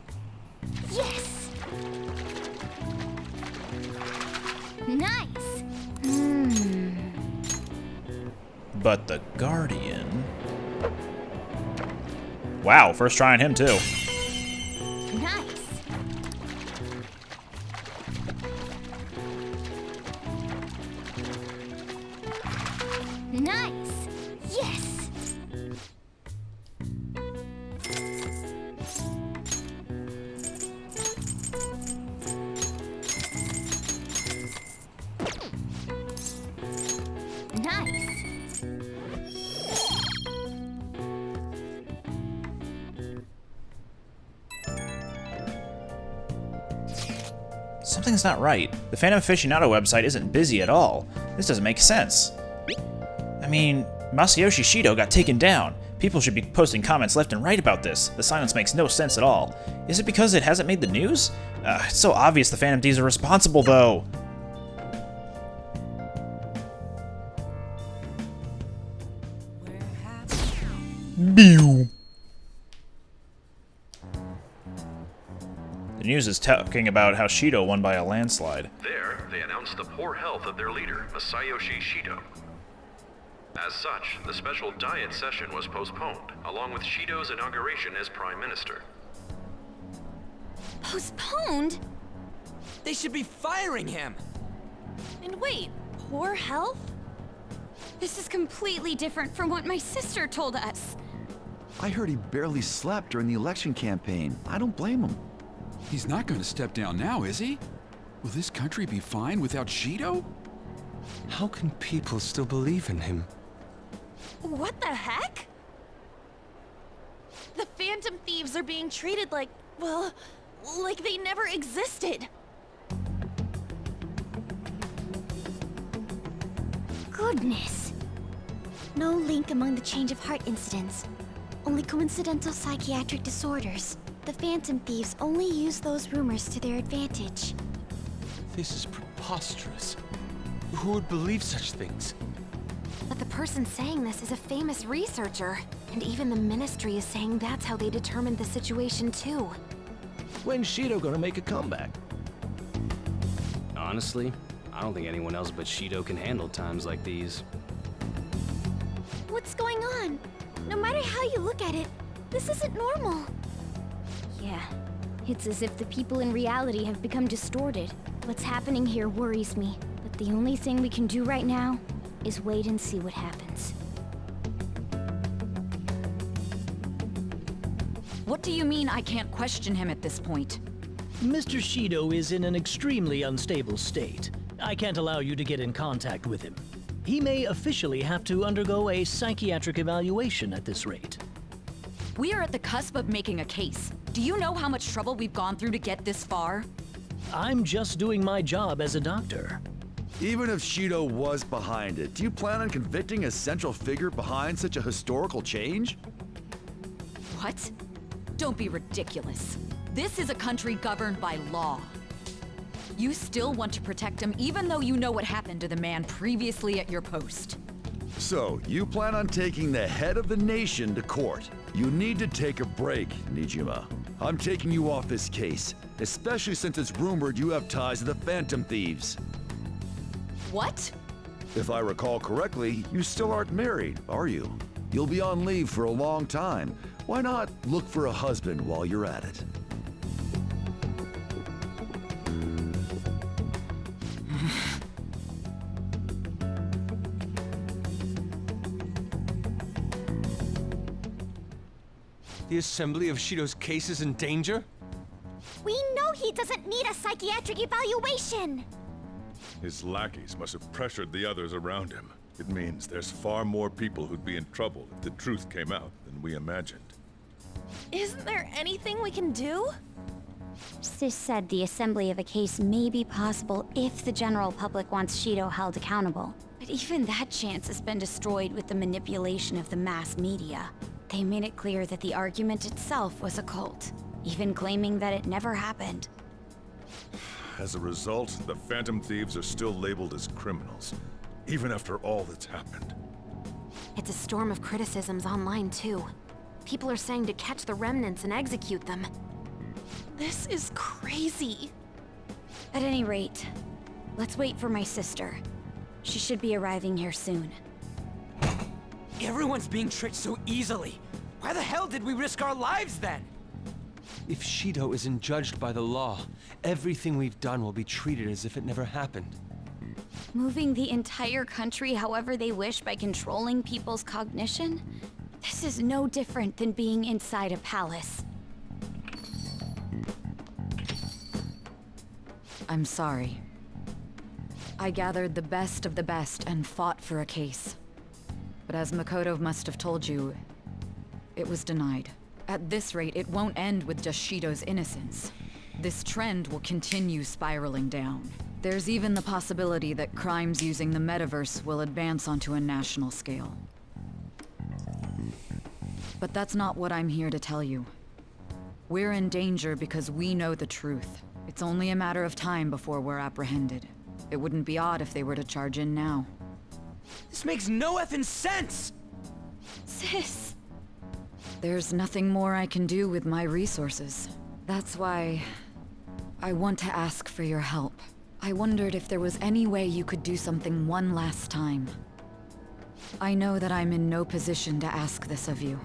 Yes. Nice. But the Guardian... Wow, first try on him too. Nice. Nice. Yes. Nice. Something's not right. The Phantom Aficionado website isn't busy at all. This doesn't make sense. I mean, Masayoshi Shido got taken down. People should be posting comments left and right about this. The silence makes no sense at all. Is it because it hasn't made the news? It's so obvious the Phantom Thieves are responsible, though. Bew. The news is talking about how Shido won by a landslide. There, they announced the poor health of their leader, Masayoshi Shido. As such, the special diet session was postponed, along with Shido's inauguration as Prime Minister. Postponed? They should be firing him! And wait, poor health? This is completely different from what my sister told us. I heard he barely slept during the election campaign. I don't blame him. He's not going to step down now, is he? Will this country be fine without Shido? How can people still believe in him? What the heck? The Phantom Thieves are being treated like, well, like they never existed. Goodness. No link among the change of heart incidents. Only coincidental psychiatric disorders. The Phantom Thieves only use those rumors to their advantage. This is preposterous. Who would believe such things? But the person saying this is a famous researcher. And even the Ministry is saying that's how they determined the situation too. When's Shido gonna make a comeback? Honestly, I don't think anyone else but Shido can handle times like these. What's going on? No matter how you look at it, this isn't normal. Yeah, it's as if the people in reality have become distorted. What's happening here worries me, but the only thing we can do right now is wait and see what happens. What do you mean I can't question him at this point? Mr. Shido is in an extremely unstable state. I can't allow you to get in contact with him. He may officially have to undergo a psychiatric evaluation at this rate. We are at the cusp of making a case. Do you know how much trouble we've gone through to get this far? I'm just doing my job as a doctor. Even if Shido was behind it, do you plan on convicting a central figure behind such a historical change? What? Don't be ridiculous. This is a country governed by law. You still want to protect him even though you know what happened to the man previously at your post. So, you plan on taking the head of the nation to court. You need to take a break, Nijima. I'm taking you off this case, especially since it's rumored you have ties to the Phantom Thieves. What? If I recall correctly, you still aren't married, are you? You'll be on leave for a long time. Why not look for a husband while you're at it? The assembly of Shido's case is in danger? We know he doesn't need a psychiatric evaluation! His lackeys must have pressured the others around him. It means there's far more people who'd be in trouble if the truth came out than we imagined. Isn't there anything we can do? Sis said the assembly of a case may be possible if the general public wants Shido held accountable. But even that chance has been destroyed with the manipulation of the mass media. They made it clear that the argument itself was a cult, even claiming that it never happened. As a result, the Phantom Thieves are still labeled as criminals, even after all that's happened. It's a storm of criticisms online too. People are saying to catch the remnants and execute them. This is crazy. At any rate, let's wait for my sister. She should be arriving here soon. Everyone's being tricked so easily. Why the hell did we risk our lives then? If Shido isn't judged by the law, everything we've done will be treated as if it never happened. Moving the entire country however they wish by controlling people's cognition? This is no different than being inside a palace. I'm sorry. I gathered the best of the best and fought for a case. But as Makoto must have told you, it was denied. At this rate, it won't end with just Shido's innocence. This trend will continue spiraling down. There's even the possibility that crimes using the metaverse will advance onto a national scale. But that's not what I'm here to tell you. We're in danger because we know the truth. It's only a matter of time before we're apprehended. It wouldn't be odd if they were to charge in now. This makes no effing sense! Sis! There's nothing more I can do with my resources. That's why I want to ask for your help. I wondered if there was any way you could do something one last time. I know that I'm in no position to ask this of you.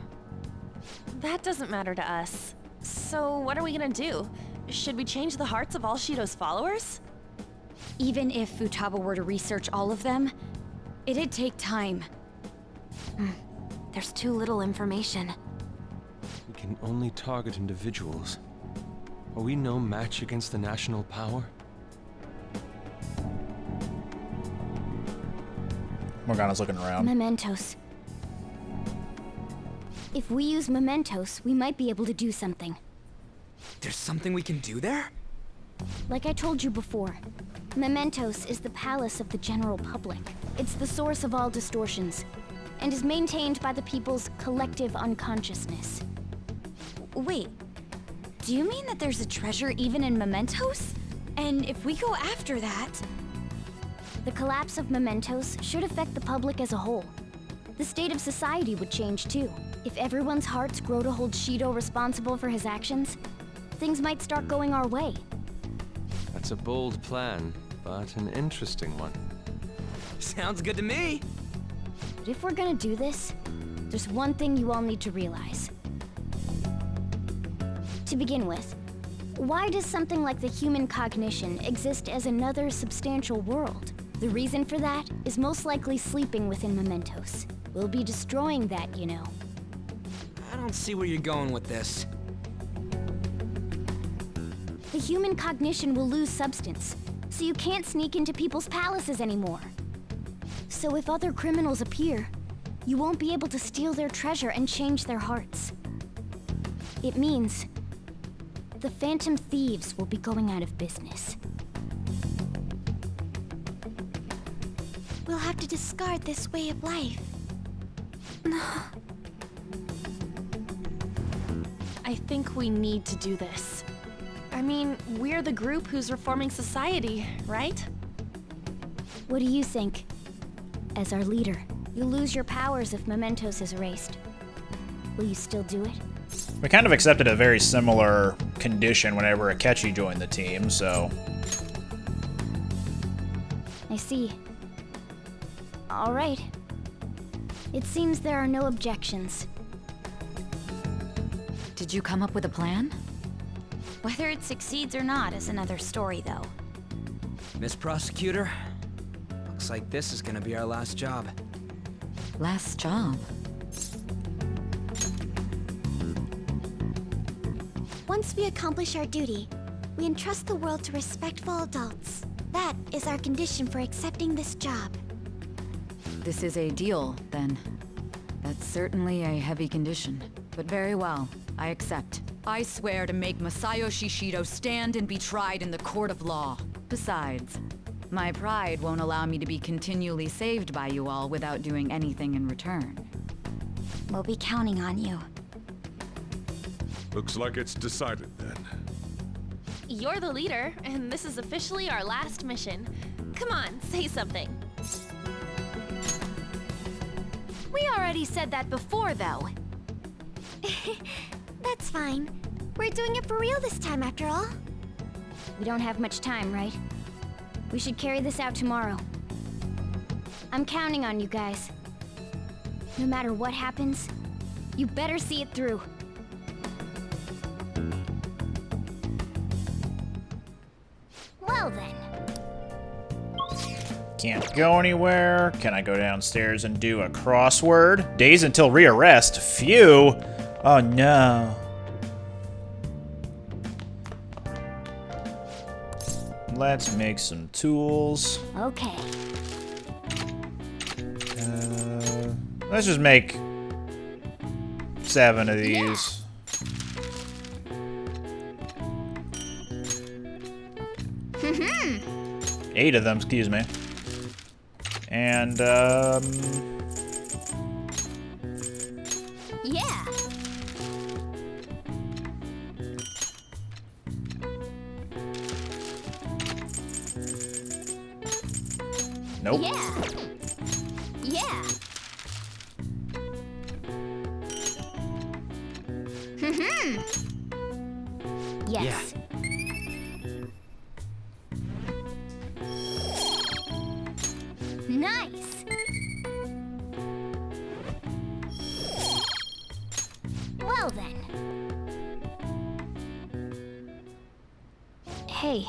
That doesn't matter to us. So what are we gonna do? Should we change the hearts of all Shido's followers? Even if Futaba were to research all of them, it'd take time. There's too little information. can only target individuals. Are we no match against the national power? Morgana's looking around. Mementos. If we use mementos, we might be able to do something. There's something we can do there? Like I told you before, mementos is the palace of the general public. It's the source of all distortions, and is maintained by the people's collective unconsciousness. Wait, do you mean that there's a treasure even in mementos? And if we go after that... The collapse of mementos should affect the public as a whole. The state of society would change too. If everyone's hearts grow to hold Shido responsible for his actions, things might start going our way. That's a bold plan, but an interesting one. Sounds good to me. But if we're gonna do this, there's one thing you all need to realize. To begin with, why does something like the human cognition exist as another substantial world? The reason for that is most likely sleeping within mementos. We'll be destroying that, you know. I don't see where you're going with this. The human cognition will lose substance, so you can't sneak into people's palaces anymore. So if other criminals appear, you won't be able to steal their treasure and change their hearts. It means the Phantom Thieves will be going out of business. We'll have to discard this way of life. I think we need to do this. I mean, we're the group who's reforming society, right? What do you think? As our leader, you'll lose your powers if mementos is erased. Will you still do it? We kind of accepted a very similar condition whenever Akechi joined the team, so... I see. All right. It seems there are no objections. Did you come up with a plan? Whether it succeeds or not is another story, though. Miss Prosecutor, looks like this is gonna be our last job. Last job? Once we accomplish our duty, we entrust the world to respectful adults. That is our condition for accepting this job. This is a deal, then. That's certainly a heavy condition. But very well, I accept. I swear to make Masayoshi Shido stand and be tried in the court of law. Besides, my pride won't allow me to be continually saved by you all without doing anything in return. We'll be counting on you. Looks like it's decided then. You're the leader, and this is officially our last mission. Come on, say something. We already said that before, though. That's fine. We're doing it for real this time, after all. We don't have much time, right? We should carry this out tomorrow. I'm counting on you guys. No matter what happens, you better see it through. Well then. Can't go anywhere. Can I go downstairs and do a crossword? Days until rearrest. Phew. Oh no. Let's make some tools. Okay. Let's just make 7 of these. Yeah. 8 of them, excuse me. And, Yeah. Nope. Yeah. Yeah. Yes. Nice. Well then. Hey.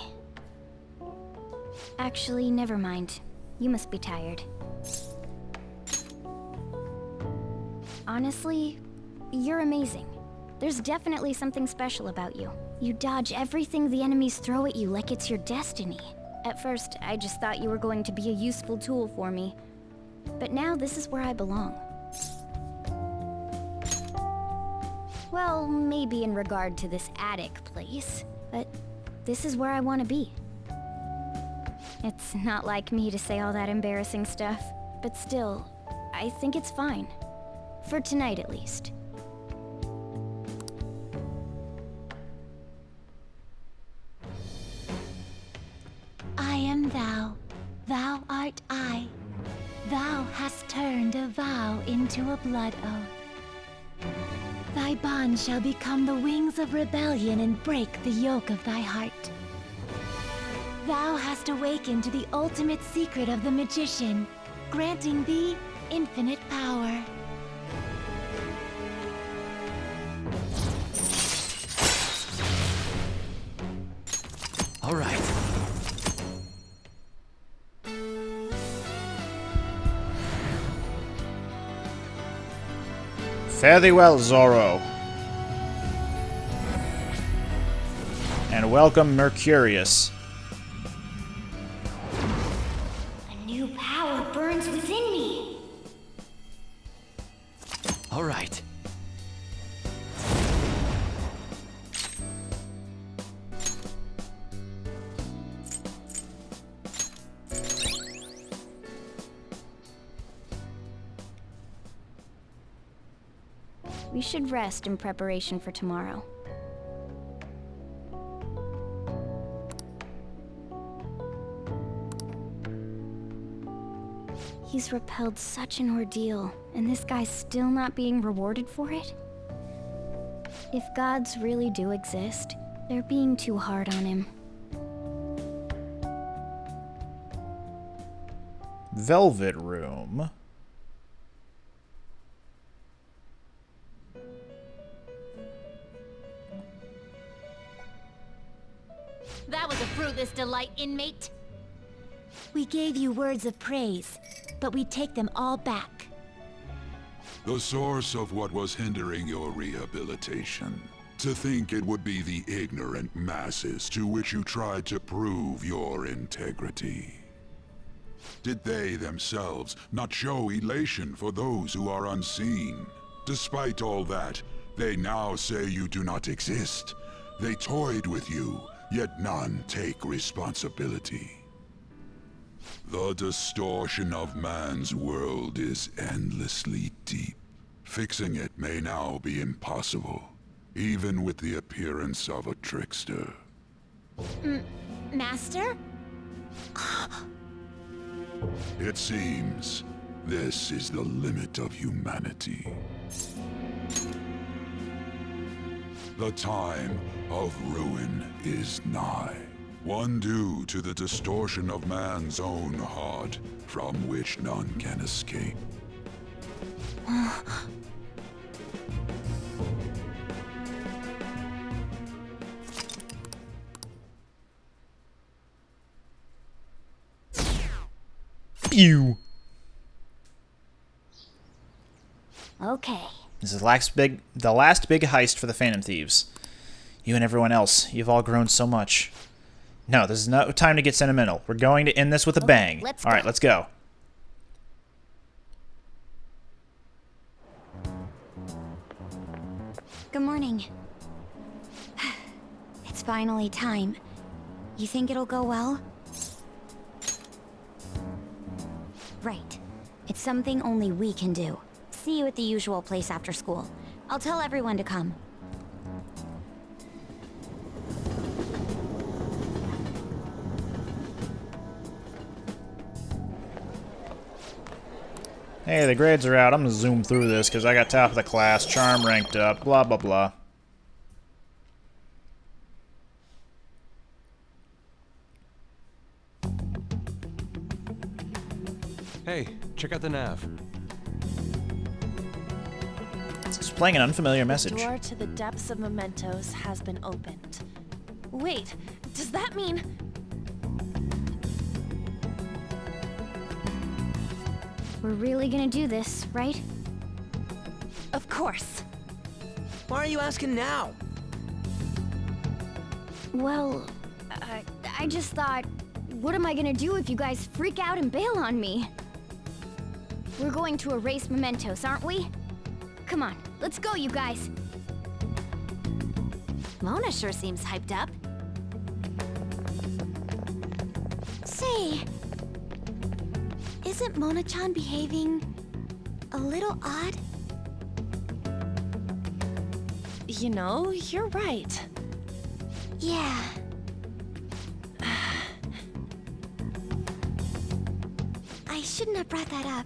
Actually, never mind. You must be tired. Honestly, you're amazing. There's definitely something special about you. You dodge everything the enemies throw at you like it's your destiny. At first, I just thought you were going to be a useful tool for me. But now this is where I belong. Well, maybe in regard to this attic place, but this is where I want to be. It's not like me to say all that embarrassing stuff, but still, I think it's fine. For tonight, at least. I am thou, thou art I. Thou hast turned a vow into a blood oath. Thy bond shall become the wings of rebellion and break the yoke of thy heart. Thou hast awakened to the ultimate secret of the magician, granting thee infinite power. All right. Fare thee well, Zorro. And welcome, Mercurius. A new power burns within me. All right. We should rest in preparation for tomorrow. He's repelled such an ordeal, and this guy's still not being rewarded for it? If gods really do exist, they're being too hard on him. Velvet Room. That was a fruitless delight, inmate. We gave you words of praise, but we take them all back. The source of what was hindering your rehabilitation. To think it would be the ignorant masses to which you tried to prove your integrity. Did they themselves not show elation for those who are unseen? Despite all that, they now say you do not exist. They toyed with you, yet none take responsibility. The distortion of man's world is endlessly deep. Fixing it may now be impossible, even with the appearance of a trickster. Master? It seems this is the limit of humanity. The time of ruin is nigh. One due to the distortion of man's own heart, from which none can escape. Pew! Okay. This is the last big heist for the Phantom Thieves. You and everyone else, you've all grown so much. No, this is no time to get sentimental. We're going to end this with a bang. All right, let's go. Good morning. It's finally time. You think it'll go well? Right. It's something only we can do. See you at the usual place after school. I'll tell everyone to come. Hey, the grades are out. I'm gonna zoom through this because I got top of the class, charm ranked up, blah blah blah. Hey, check out the nav. It's playing an unfamiliar message. The door to the depths of mementos has been opened. Wait, does that mean... We're really gonna do this, right? Of course. Why are you asking now? Well, I just thought, what am I gonna do if you guys freak out and bail on me? We're going to erase mementos, aren't we? Come on, let's go, you guys. Mona sure seems hyped up. Say, isn't Mona-chan behaving a little odd? You know, you're right. Yeah. I shouldn't have brought that up.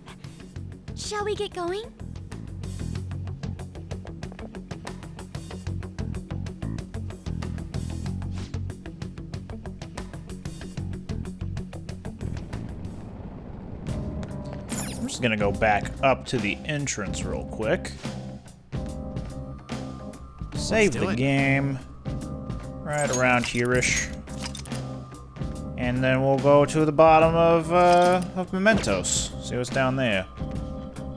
Shall we get going? I'm just gonna go back up to the entrance real quick. Save the game. Right around here-ish. And then we'll go to the bottom of Mementos. See what's down there.